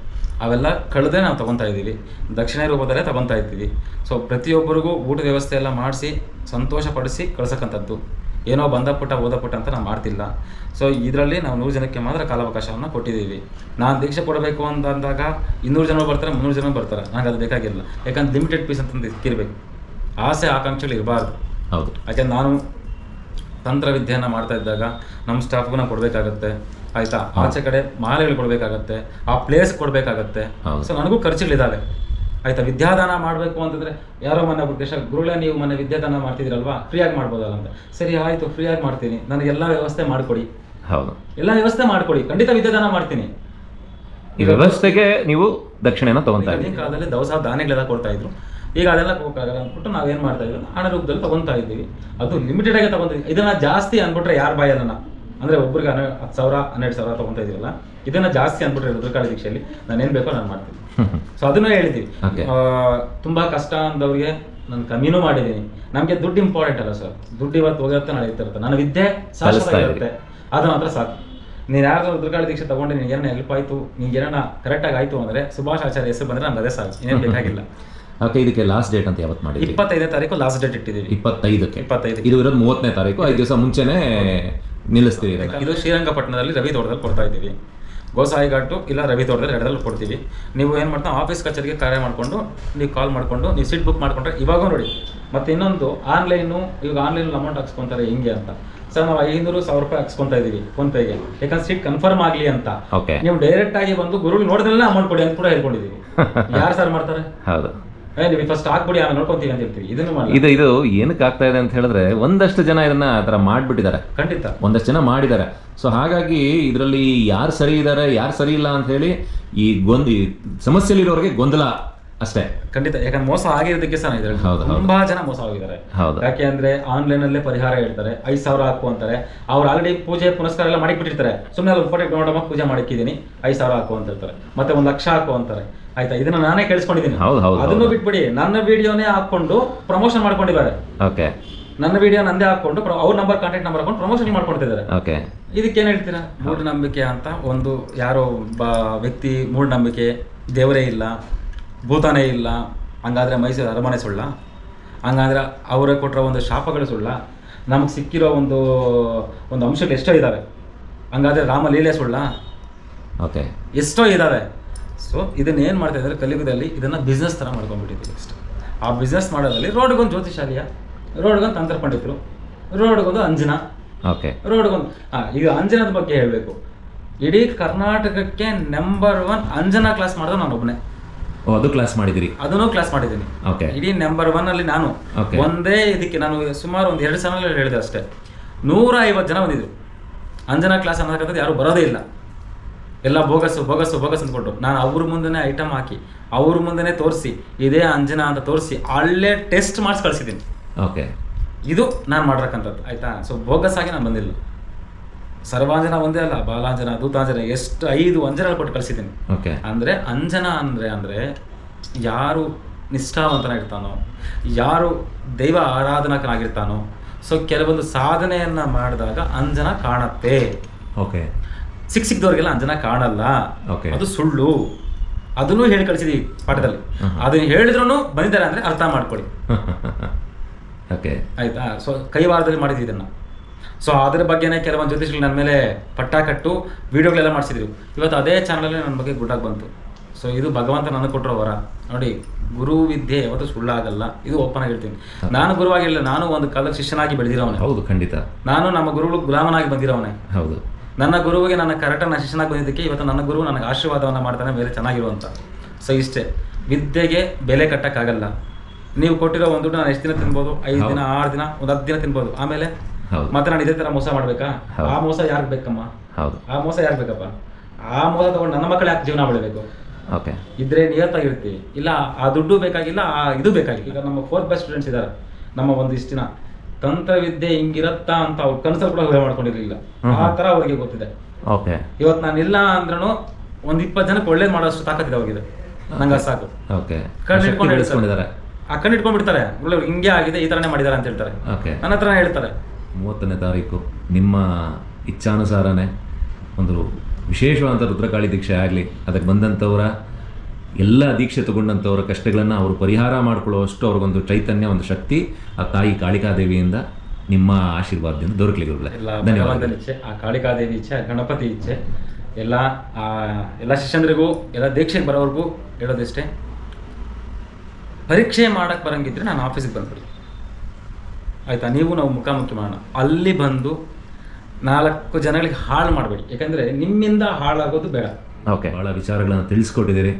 ಅವೆಲ್ಲ ಕಳೆದೇ ನಾವು ತೊಗೊತಾ ಇದ್ದೀವಿ, ದಕ್ಷಿಣ ರೂಪದಲ್ಲೇ ತೊಗೊತಾ ಇದ್ದೀವಿ. ಸೊ ಪ್ರತಿಯೊಬ್ಬರಿಗೂ ಊಟದ ವ್ಯವಸ್ಥೆ ಎಲ್ಲ ಮಾಡಿಸಿ ಸಂತೋಷಪಡಿಸಿ ಕಳ್ಸೋಕ್ಕಂಥದ್ದು. ಏನೋ ಬಂದಪುಟ್ಟ ಓದಪುಟ್ಟ ಅಂತ ನಾವು ಮಾಡ್ತಿಲ್ಲ. ಸೊ ಇದರಲ್ಲಿ ನಾವು 100 ಜನಕ್ಕೆ ಮಾತ್ರ ಕಾಲಾವಕಾಶವನ್ನು ಕೊಟ್ಟಿದ್ದೀವಿ. ನಾನು ದೀಕ್ಷೆ ಕೊಡಬೇಕು ಅಂದಾಗ 200 ಜನ ಬರ್ತಾರೆ, 300 ಜನ ಬರ್ತಾರೆ. ನನಗೆ ಅದು ಬೇಕಾಗಿಲ್ಲ. ಯಾಕಂದ್ರೆ ಲಿಮಿಟೆಡ್ ಪೀಸ್ ಅಂತಂದು ಇಕ್ಕಿರಬೇಕು. ಆಸೆ ಆಕಾಂಕ್ಷೆಗಳು ಇರಬಾರ್ದು. ಹೌದು. ಯಾಕೆಂದ್ರೆ ನಾನು ತಂತ್ರವಿದ್ಯೆಯನ್ನು ಮಾಡ್ತಾ ಇದ್ದಾಗ ನಮ್ಮ ಸ್ಟಾಫ್ಗೂ ನಾವು ಕೊಡಬೇಕಾಗತ್ತೆ, ಆಯಿತಾ? ಆಚೆ ಕಡೆ ಮಾಲೆಗಳು ಕೊಡಬೇಕಾಗತ್ತೆ, ಆ ಪ್ಲೇಸ್ ಕೊಡಬೇಕಾಗತ್ತೆ. ಸೊ ನನಗೂ ಖರ್ಚುಗಳಿದ್ದಾವೆ, ಆಯಿತಾ? ವಿದ್ಯಾದಾನ ಮಾಡಬೇಕು ಅಂತಂದರೆ ಯಾರೋ ಮೊನ್ನೆ ಒಬ್ಬರು ಗುರುಗಳೇ ನೀವು ಮೊನ್ನೆ ವಿದ್ಯಾದಾನ ಮಾಡ್ತಿದ್ದೀರಲ್ವಾ, ಫ್ರೀಯಾಗಿ ಮಾಡ್ಬೋದಲ್ಲ ಅಂತ. ಸರಿ ಆಯಿತು, ಫ್ರೀಯಾಗಿ ಮಾಡ್ತೀನಿ, ನನಗೆಲ್ಲ ವ್ಯವಸ್ಥೆ ಮಾಡಿಕೊಡಿ. ಹೌದು, ಎಲ್ಲ ವ್ಯವಸ್ಥೆ ಮಾಡಿಕೊಡಿ, ಖಂಡಿತ ವಿದ್ಯಾದಾನ ಮಾಡ್ತೀನಿ. ಈ ವ್ಯವಸ್ಥೆಗೆ ನೀವು ದಕ್ಷಿಣೆನ ತಗೊಂತಾ ಇದ್ದೀವಿ. ಕಾಲದಲ್ಲಿ ದವಸ ಧಾನ್ಯಗಳೆಲ್ಲ ಕೊಡ್ತಾ ಇದ್ರು. ಈಗ ಅದೆಲ್ಲ ಹೋಗಕ್ಕಾಗಲ್ಲ ಅಂದ್ಬಿಟ್ಟು ನಾವೇನು ಮಾಡ್ತಾ ಇದ್ದೀವಿ, ಹಣ ರೂಪದಲ್ಲಿ ತೊಗೊತಾ ಇದ್ದೀವಿ. ಅದು ಲಿಮಿಟೆಡ್ ಆಗಿ ತೊಗೊತೀವಿ. ಇದನ್ನು ಜಾಸ್ತಿ ಅಂದ್ಬಿಟ್ರೆ ಯಾರು ಬಾಯಲ್ಲ. ಅಂದರೆ ಒಬ್ರಿಗೆ 10,000 12,000 ತೊಗೊತಾ ಇದೀವಲ್ಲ, ಇದನ್ನು ಜಾಸ್ತಿ ಅಂದ್ಬಿಟ್ರೆ ರುದ್ರಕಾಳಿ ದೀಕ್ಷೆಯಲ್ಲಿ ನಾನೇನು ಬೇಕೋ ನಾನು ಮಾಡ್ತೀನಿ. ಸೊ ಅದನ್ನೇ ಹೇಳಿದ್ದೀವಿ. ತುಂಬ ಕಷ್ಟ ಅಂದವ್ರಿಗೆ ನಾನು ಕಮ್ಮಿನೂ ಮಾಡಿದ್ದೀನಿ. ನಮಗೆ ದುಡ್ಡು ಇಂಪಾರ್ಟೆಂಟ್ ಅಲ್ಲ ಸರ್. ದುಡ್ಡು ಇವತ್ತು ಹೋಗುತ್ತೆ, ನಾಳೆ ಇರ್ತಿರುತ್ತೆ. ನನ್ನ ವಿದ್ಯೆ ಶಾಶ್ವತ ಇರುತ್ತೆ, ಅದು ಮಾತ್ರ ಸಾಕು. ನೀನು ಯಾರು ರುದ್ರಕಾಳಿ ದೀಕ್ಷೆ ತೊಗೊಂಡು ನಿನಗೆ ಏನೋ ಹೆಲ್ಪ್ ಆಯಿತು, ನಿಂಗೆ ಏನೋ ಕರೆಕ್ಟಾಗಿ ಆಯಿತು ಅಂದರೆ ಸುಭಾಷ್ ಆಚಾರ್ಯ ಹೆಸರು ಬಂದರೆ ನಮ್ಗೆ ಅದೇ ಸಾಕು, ಇನ್ನೇನು ಬೇಕಾಗಿಲ್ಲ. ಓಕೆ, ಇದಕ್ಕೆ ಲಾಸ್ಟ್ ಡೇಟ್ ಅಂತ ಯಾವತ್ತು ಮಾಡಿ? 25ನೇ ತಾರೀಕು ಲಾಸ್ಟ್ ಡೇಟ್ ಇಟ್ಟಿದ್ದೀವಿ. 25. ಇದು ಇರೋದು 30ನೇ ತಾರೀಕು, 5 ದಿವಸ ಮುಂಚೆನೇ ನಿಲ್ಲಿಸ್ತೀವಿ. ಇದು ಶ್ರೀರಂಗಪಟ್ಟಣದಲ್ಲಿ ರವಿ ತೋಟದಲ್ಲಿ ಕೊಡ್ತಾ ಇದ್ದೀವಿ. ಗೋಸಾಯಿ ಘಾಟು ಇಲ್ಲ ರವಿ ತೋಟದಲ್ಲಿ 2ರಲ್ಲಿ ಕೊಡ್ತೀವಿ. ನೀವು ಏನು ಮಾಡ್ತಾ ಆಫೀಸ್ ಕಚೇರಿಗೆ ಕಾರ್ಯ ಮಾಡಿಕೊಂಡು ನೀವು ಕಾಲ್ ಮಾಡಿಕೊಂಡು ನೀವು ಸೀಟ್ ಬುಕ್ ಮಾಡಿಕೊಂಡ್ರೆ ಇವಾಗ ನೋಡಿ. ಮತ್ತು ಇನ್ನೊಂದು ಆನ್ಲೈನು, ಇವಾಗ ಆನ್ಲೈನಲ್ಲಿ ಅಮೌಂಟ್ ಹಾಕ್ಸ್ಕೊತಾರೆ ಹೆಂಗೆ ಅಂತ. ಸರ್ ನಾವು 500-1000 ರೂಪಾಯಿ ಹಾಕ್ಸ್ಕೊಂತ ಇದೀವಿ ಫೋನ್ ಪೇಗೆ, ಯಾಕಂದ್ರೆ ಸೀಟ್ ಕನ್ಫರ್ಮ್ ಆಗ್ಲಿ ಅಂತ. ಓಕೆ, ನೀವು ಡೈರೆಕ್ಟ್ ಆಗಿ ಬಂದು ಗುರುಗಳು ನೋಡಿದ್ರಲ್ಲ ಅಮೌಂಟ್ ಕೊಡಿ ಅಂತ ಕೂಡ ಹೇಳ್ಕೊಂಡಿದೀವಿ. ಯಾರು ಸರ್ ಮಾಡ್ತಾರೆ? ಹೌದು, ನೀವು ಫಸ್ಟ್ ಹಾಕ್ಬಿಡಿ ಆಮೇಲೆ ನೋಡ್ಕೊಂತೀವಿ ಅಂತ ಹೇಳ್ತೀವಿ. ಇದನ್ನು ಮಾಡಿ ಇದು ಏನಕ್ಕೆ ಆಗ್ತಾ ಇದೆ ಅಂತ ಹೇಳಿದ್ರೆ ಒಂದಷ್ಟು ಜನ ಇದನ್ನ ಆ ಥರ ಮಾಡಿಬಿಟ್ಟಿದ್ದಾರೆ. ಖಂಡಿತ ಒಂದಷ್ಟು ಜನ ಮಾಡಿದ್ದಾರೆ. ಸೊ ಹಾಗಾಗಿ ಇದರಲ್ಲಿ ಯಾರು ಸರಿ ಇದ್ದಾರೆ ಯಾರು ಸರಿ ಇಲ್ಲ ಅಂತ ಹೇಳಿ ಈ ಸಮಸ್ಯೆಲಿರೋರಿಗೆ ಗೊಂದಲ ಅಷ್ಟೇ. ಖಂಡಿತ, ಯಾಕಂದ್ರೆ ಮೋಸ ಆಗಿರೋದಕ್ಕೆ ಸಹ ಇದ್ರಲ್ಲಿ ತುಂಬಾ ಜನ ಮೋಸ ಆಗಿದ್ದಾರೆ. ಯಾಕೆ ಅಂದ್ರೆ ಆನ್ಲೈನ್ ಅಲ್ಲೇ ಪರಿಹಾರ ಹೇಳ್ತಾರೆ, 5,000 ಹಾಕು ಅಂತಾರೆ. ಅವ್ರು ಆಲ್ರೆಡಿ ಪೂಜೆ ಪುನಸ್ಕಾರ ಎಲ್ಲ ಮಾಡಿಬಿಟ್ಟಿರ್ತಾರೆ. ಸುಮ್ಮನೆ ಅಲ್ಲಿ ಫೋಟೋ ನೋಡಮ್ಮ ಪೂಜೆ ಮಾಡಿಕ್ಕಿದ್ದೀನಿ 5,000 ಹಾಕು ಅಂತ ಹೇಳ್ತಾರೆ, ಮತ್ತೆ 1,00,000 ಹಾಕು ಅಂತಾರೆ. ಆಯ್ತಾ, ಇದನ್ನ ನಾನೇ ಕೇಳಿಸ್ಕೊಂಡಿದ್ದೀನಿ. ಅದನ್ನು ಬಿಟ್ಬಿಡಿ, ನನ್ನ ವಿಡಿಯೋನೇ ಹಾಕೊಂಡು ಪ್ರಮೋಷನ್ ಮಾಡ್ಕೊಂಡಿದ್ದಾರೆ. ಓಕೆ, ನನ್ನ ವಿಡಿಯೋ ನಂದೇ ಹಾಕೊಂಡು ಅವ್ರ ನಂಬರ್ ಕಾಂಟ್ಯಾಕ್ಟ್ ನಂಬರ್ ಹಾಕೊಂಡು ಪ್ರಮೋಷನ್ ಮಾಡ್ಕೊಳ್ತಿದ್ದಾರೆ. ಓಕೆ, ಇದಕ್ಕೇನು ಹೇಳ್ತೀರಾ? ಮೂಢನಂಬಿಕೆ ಅಂತ ಒಂದು ಯಾರೋ ಒಬ್ಬ ವ್ಯಕ್ತಿ ಮೂಢನಂಬಿಕೆ, ದೇವರೇ ಇಲ್ಲ, ಭೂತಾನೇ ಇಲ್ಲ, ಹಂಗಾದ್ರೆ ಮೈಸೂರು ಅರಮನೆ ಸುಳ್ಳ? ಹಂಗಾದ್ರೆ ಅವರೇ ಕೊಟ್ಟಿರೋ ಒಂದು ಶಾಪಗಳು ಸುಳ್ಳ? ನಮಗೆ ಸಿಕ್ಕಿರೋ ಒಂದು ಅಂಶಗಳು ಎಷ್ಟೋ ಇದ್ದಾವೆ. ಹಂಗಾದ್ರೆ ರಾಮಲೀಲೆ ಸುಳ್ಳ? ಓಕೆ, ಎಷ್ಟೋ ಇದ್ದಾವೆ. ಸೊ ಇದನ್ನೇನು ಮಾಡ್ತಾ ಇದ್ದಾರೆ ಕಲಿಯುಗದಲ್ಲಿ, ಇದನ್ನು ಬಿಸ್ನೆಸ್ ಥರ ಮಾಡ್ಕೊಂಡ್ಬಿಟ್ಟಿದ್ದೀವಿ ಅಷ್ಟೇ. ಆ ಬಿಸ್ನೆಸ್ ಮಾಡೋದ್ರಲ್ಲಿ ರೋಡ್ಗೊಂದು ಜ್ಯೋತಿಷಾಲಿಯ, ರೋಡ್ಗೊಂದು ತಂತ್ರ ಪಂಡಿತರು, ರೋಡ್ಗೊಂದು ಅಂಜನಾ, ಓಕೆ, ರೋಡ್ಗೊಂದು ಈಗ ಅಂಜನಾದ ಬಗ್ಗೆ ಹೇಳಬೇಕು. ಇಡೀ ಕರ್ನಾಟಕಕ್ಕೆ ನಂಬರ್ 1 ಅಂಜನಾ ಕ್ಲಾಸ್ ಮಾಡೋದು ನಾನು ಒಬ್ಬನೇ. ಅದು ಕ್ಲಾಸ್ ಮಾಡಿದಿರಿ? ಅದನ್ನು ಕ್ಲಾಸ್ ಮಾಡಿದ್ದೀನಿ. ಓಕೆ, ಇಡೀ ನಂಬರ್ 1 ಅಲ್ಲಿ ನಾನು ಒಂದೇ. ಇದಕ್ಕೆ ನಾನು ಸುಮಾರು ಒಂದು 2 ಚಾನಲ್ ಹೇಳಿದೆ ಅಷ್ಟೇ. 150 ಜನ ಬಂದಿದ್ರು. ಅಂಜನಾ ಕ್ಲಾಸ್ ಅನ್ನೋದಕ್ಕಂಥದ್ದು ಯಾರು ಬರೋದೇ ಇಲ್ಲ, ಎಲ್ಲ ಬೋಗಸ್ಸು ಬೋಗಸ್ಸು ಬೋಗಸ್ ಅಂದ್ಕೊಟ್ಟು. ನಾನು ಅವ್ರ ಮುಂದೆ ಐಟಮ್ ಹಾಕಿ ಅವ್ರ ಮುಂದೆ ತೋರಿಸಿ ಇದೇ ಅಂಜನಾ ಅಂತ ತೋರಿಸಿ ಅಲ್ಲೇ ಟೆಸ್ಟ್ ಮಾಡಿಸಿ ಕಳಿಸಿದ್ದೀನಿ. ಓಕೆ, ಇದು ನಾನು ಮಾಡಿರಕ್ಕಂಥದ್ದು. ಆಯ್ತಾ? ಸೊ ಬೋಗಸ್ ಆಗಿ ನಾನು ಬಂದಿಲ್ಲ. ಸರ್ವಾಂಜನ ಒಂದೇ ಅಲ್ಲ, ಬಾಲಾಂಜನ, ದೂತಾಂಜನ, ಎಷ್ಟು 5 ಅಂಜನ ಕೊಟ್ಟು ಕಳಿಸಿದ್ದೀನಿ. ಓಕೆ, ಅಂದರೆ ಅಂಜನ ಅಂದರೆ ಯಾರು ನಿಷ್ಠಾವಂತನಾಗಿರ್ತಾನೋ, ಯಾರು ದೈವ ಆರಾಧನಕನಾಗಿರ್ತಾನೋ, ಸೊ ಕೆಲವೊಂದು ಸಾಧನೆಯನ್ನು ಮಾಡಿದಾಗ ಅಂಜನ ಕಾಣುತ್ತೆ. ಓಕೆ, ಸಿಕ್ಕಿದವ್ರಿಗೆಲ್ಲ ಅಂಜನ ಕಾಣಲ್ಲ, ಅದು ಸುಳ್ಳು. ಅದನ್ನು ಹೇಳಿ ಕಳಿಸಿದೀವಿ ಪಾಠದಲ್ಲಿ. ಅದನ್ನ ಹೇಳಿದ್ರು ಬಂದಿದ್ದಾರೆ ಅಂದರೆ ಅರ್ಥ ಮಾಡ್ಕೊಳ್ಳಿ. ಓಕೆ, ಆಯ್ತಾ? ಸೊ ಕೈವಾರದಲ್ಲಿ ಮಾಡಿದ್ವಿ ಇದನ್ನು. ಸೊ ಅದ್ರ ಬಗ್ಗೆನೇ ಕೆಲವೊಂದು ಜ್ಯೋತಿಷಿಗಳು ನನ್ನ ಮೇಲೆ ಪಟ್ಟ ಕಟ್ಟು ವಿಡಿಯೋಗಳೆಲ್ಲ ಮಾಡಿಸಿದ್ರು. ಇವತ್ತು ಅದೇ ಚಾನಲಲ್ಲಿ ನನ್ನ ಬಗ್ಗೆ ಗುಡ್ಡಾಗಿ ಬಂತು. ಸೊ ಇದು ಭಗವಂತ ನನಗೆ ಕೊಟ್ಟಿರೋ ವರ ನೋಡಿ. ಗುರು ವಿದ್ಯೆ ಯಾವತ್ತೂ ಸುಳ್ಳಾಗಲ್ಲ, ಇದು ಓಪನ್ ಆಗಿ ಹೇಳ್ತೀನಿ. ನಾನು ಗುರುವಾಗಿಲ್ಲ, ನಾನು ಒಂದು ಕಾಲಕ್ಕೆ ಶಿಷ್ಯನಾಗಿ ಬೆಳೆದಿರೋವನೇ. ಹೌದು, ಖಂಡಿತ. ನಾನು ನಮ್ಮ ಗುರುಗಳು ಗುಲಾಮನಾಗಿ ಬಂದಿರೋವನೇ. ಹೌದು, ನನ್ನ ಗುರುವಿಗೆ ನನ್ನ ಕರೆಕ್ಟಾಗಿ ನಾನು ಶಿಷ್ಯನಾಗಿ ಬಂದಿದ್ದಕ್ಕೆ ಇವತ್ತು ನನ್ನ ಗುರು ನನಗೆ ಆಶೀರ್ವಾದವನ್ನು ಮಾಡ್ತಾನೆ, ಬೇರೆ ಚೆನ್ನಾಗಿರುವಂಥ. ಸೊ ಇಷ್ಟೇ, ವಿದ್ಯೆಗೆ ಬೆಲೆ ಕಟ್ಟಕ್ಕಾಗಲ್ಲ. ನೀವು ಕೊಟ್ಟಿರೋ ಒಂದು ದುಡ್ಡು ನಾನು ಎಷ್ಟು ದಿನ ತಿನ್ಬೋದು? 5 ದಿನ, 6 ದಿನ, ಒಂದು 10 ದಿನ ತಿನ್ಬೋದು. ಆಮೇಲೆ ಮತ್ತೆ ನಾನು ಇದೇ ಥರ ಮೋಸ ಮಾಡಬೇಕಾ? ಆ ಮೋಸ ಯಾರಿಗೆ ಬೇಕಮ್ಮ? ಆ ಮೋಸ ಯಾರಿಗೆ ಬೇಕಪ್ಪ? ಆ ಮೋಸ ತಗೊಂಡು ನನ್ನ ಮಕ್ಕಳು ಯಾಕೆ ಜೀವನ ಬೆಳಿಬೇಕು? ಓಕೆ, ಇದ್ರೆ ನಿಯತ್ತಾಗಿರ್ತೀವಿ. ಇಲ್ಲ ಆ ದುಡ್ಡು ಬೇಕಾಗಿಲ್ಲ, ಇದು ಬೇಕಾಗಿಲ್ಲ. ಈಗ ನಮ್ಮ 4th ಬ್ಯಾಚ್ ಸ್ಟೂಡೆಂಟ್ಸ್ ಇದ್ದಾರೆ. ನಮ್ಮ ಒಂದು ಇಷ್ಟು ದಿನ ತಂತ್ರವಿದ್ಯೆ ಹಿಂಗಿರತ್ತಾ ಅಂತ ಅವ್ರು ಕನಸಲ್ಲಿ ಕೂಡ ಊಹೆ ಮಾಡ್ಕೊಂಡಿರಲಿಲ್ಲ. ಆ ಥರ ಅವ್ರಿಗೆ ಗೊತ್ತಿದೆ. ಓಕೆ, ಇವತ್ತು ನಾನು ಇಲ್ಲ ಅಂದ್ರೂ ಒಂದು 20 ಜನಕ್ಕೆ ಒಳ್ಳೇದು ಮಾಡೋಷ್ಟು ತಾಕತ್ತಿದೆ ಹೋಗಿದೆ. ನಂಗೆ ಸಾಕು. ಓಕೆ, ಕಣ್ಣು ಇಟ್ಕೊಂಡ್ಬಿಡ್ತಾರೆ. ಹಿಂಗೆ ಆಗಿದೆ, ಈ ಥರನೇ ಮಾಡಿದ್ದಾರೆ ಅಂತ ಹೇಳ್ತಾರೆ. ಓಕೆ, ನನ್ನ ಹತ್ರ ಹೇಳ್ತಾರೆ. 30ನೇ ತಾರೀಕು ನಿಮ್ಮ ಇಚ್ಛಾನುಸಾರನೇ ಒಂದು ವಿಶೇಷವಾದಂಥ ರುದ್ರಕಾಳಿ ದೀಕ್ಷೆ ಆಗಲಿ. ಅದಕ್ಕೆ ಬಂದಂಥವರ ಎಲ್ಲ ದೀಕ್ಷೆ ತಗೊಂಡಂಥವರ ಕಷ್ಟಗಳನ್ನು ಅವರು ಪರಿಹಾರ ಮಾಡ್ಕೊಳ್ಳುವಷ್ಟು ಅವ್ರಿಗೊಂದು ಚೈತನ್ಯ, ಒಂದು ಶಕ್ತಿ ಆ ತಾಯಿ ಕಾಳಿಕಾದೇವಿಯಿಂದ ನಿಮ್ಮ ಆಶೀರ್ವಾದದಿಂದ ದೊರಕಲಿಕ್ಕೆ. ಧನ್ಯವಾದ. ಇಚ್ಛೆ ಆ ಕಾಳಿಕಾದೇವಿ ಇಚ್ಛೆ, ಗಣಪತಿ ಇಚ್ಛೆ, ಎಲ್ಲ ಶಿಷ್ಯಂದ್ರಿಗೂ, ಎಲ್ಲ ದೀಕ್ಷೆಗೆ ಬರೋವ್ರಿಗೂ ಹೇಳೋದಿಷ್ಟೇ. ಪರೀಕ್ಷೆ ಮಾಡಕ್ಕೆ ಬರಂಗಿದ್ರೆ ನಾನು ಆಫೀಸಿಗೆ ಬಂದ್ಬಿಡಿ. ಆಯಿತಾ? ನಾವು ಮುಖಾಮುಖಿ ಮಾಡೋಣ. ಅಲ್ಲಿ ಬಂದು 4 ಜನಗಳಿಗೆ ಹಾಳು ಮಾಡಬೇಡಿ, ಯಾಕಂದರೆ ನಿಮ್ಮಿಂದ ಹಾಳಾಗೋದು ಬೇಡ. ಓಕೆ, ಭಾಳ ವಿಚಾರಗಳನ್ನು ತಿಳಿಸ್ಕೊಟ್ಟಿದ್ದೀರಿ.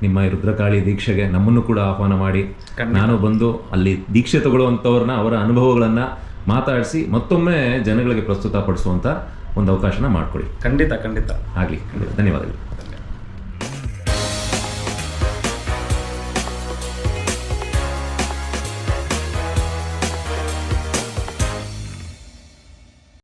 ನಿಮ್ಮ ಈ ರುದ್ರಕಾಳಿ ದೀಕ್ಷೆಗೆ ನಮ್ಮನ್ನು ಕೂಡ ಆಹ್ವಾನ ಮಾಡಿ ನಾನು ಬಂದು ಅಲ್ಲಿ ದೀಕ್ಷೆ ತಗೊಳ್ಳುವಂಥವ್ರನ್ನ ಅವರ ಅನುಭವಗಳನ್ನು ಮಾತಾಡಿಸಿ ಮತ್ತೊಮ್ಮೆ ಜನಗಳಿಗೆ ಪ್ರಸ್ತುತಪಡಿಸುವಂಥ ಒಂದು ಅವಕಾಶನ ಮಾಡಿಕೊಡಿ. ಖಂಡಿತ ಖಂಡಿತ ಆಗಲಿ. ಧನ್ಯವಾದಗಳು.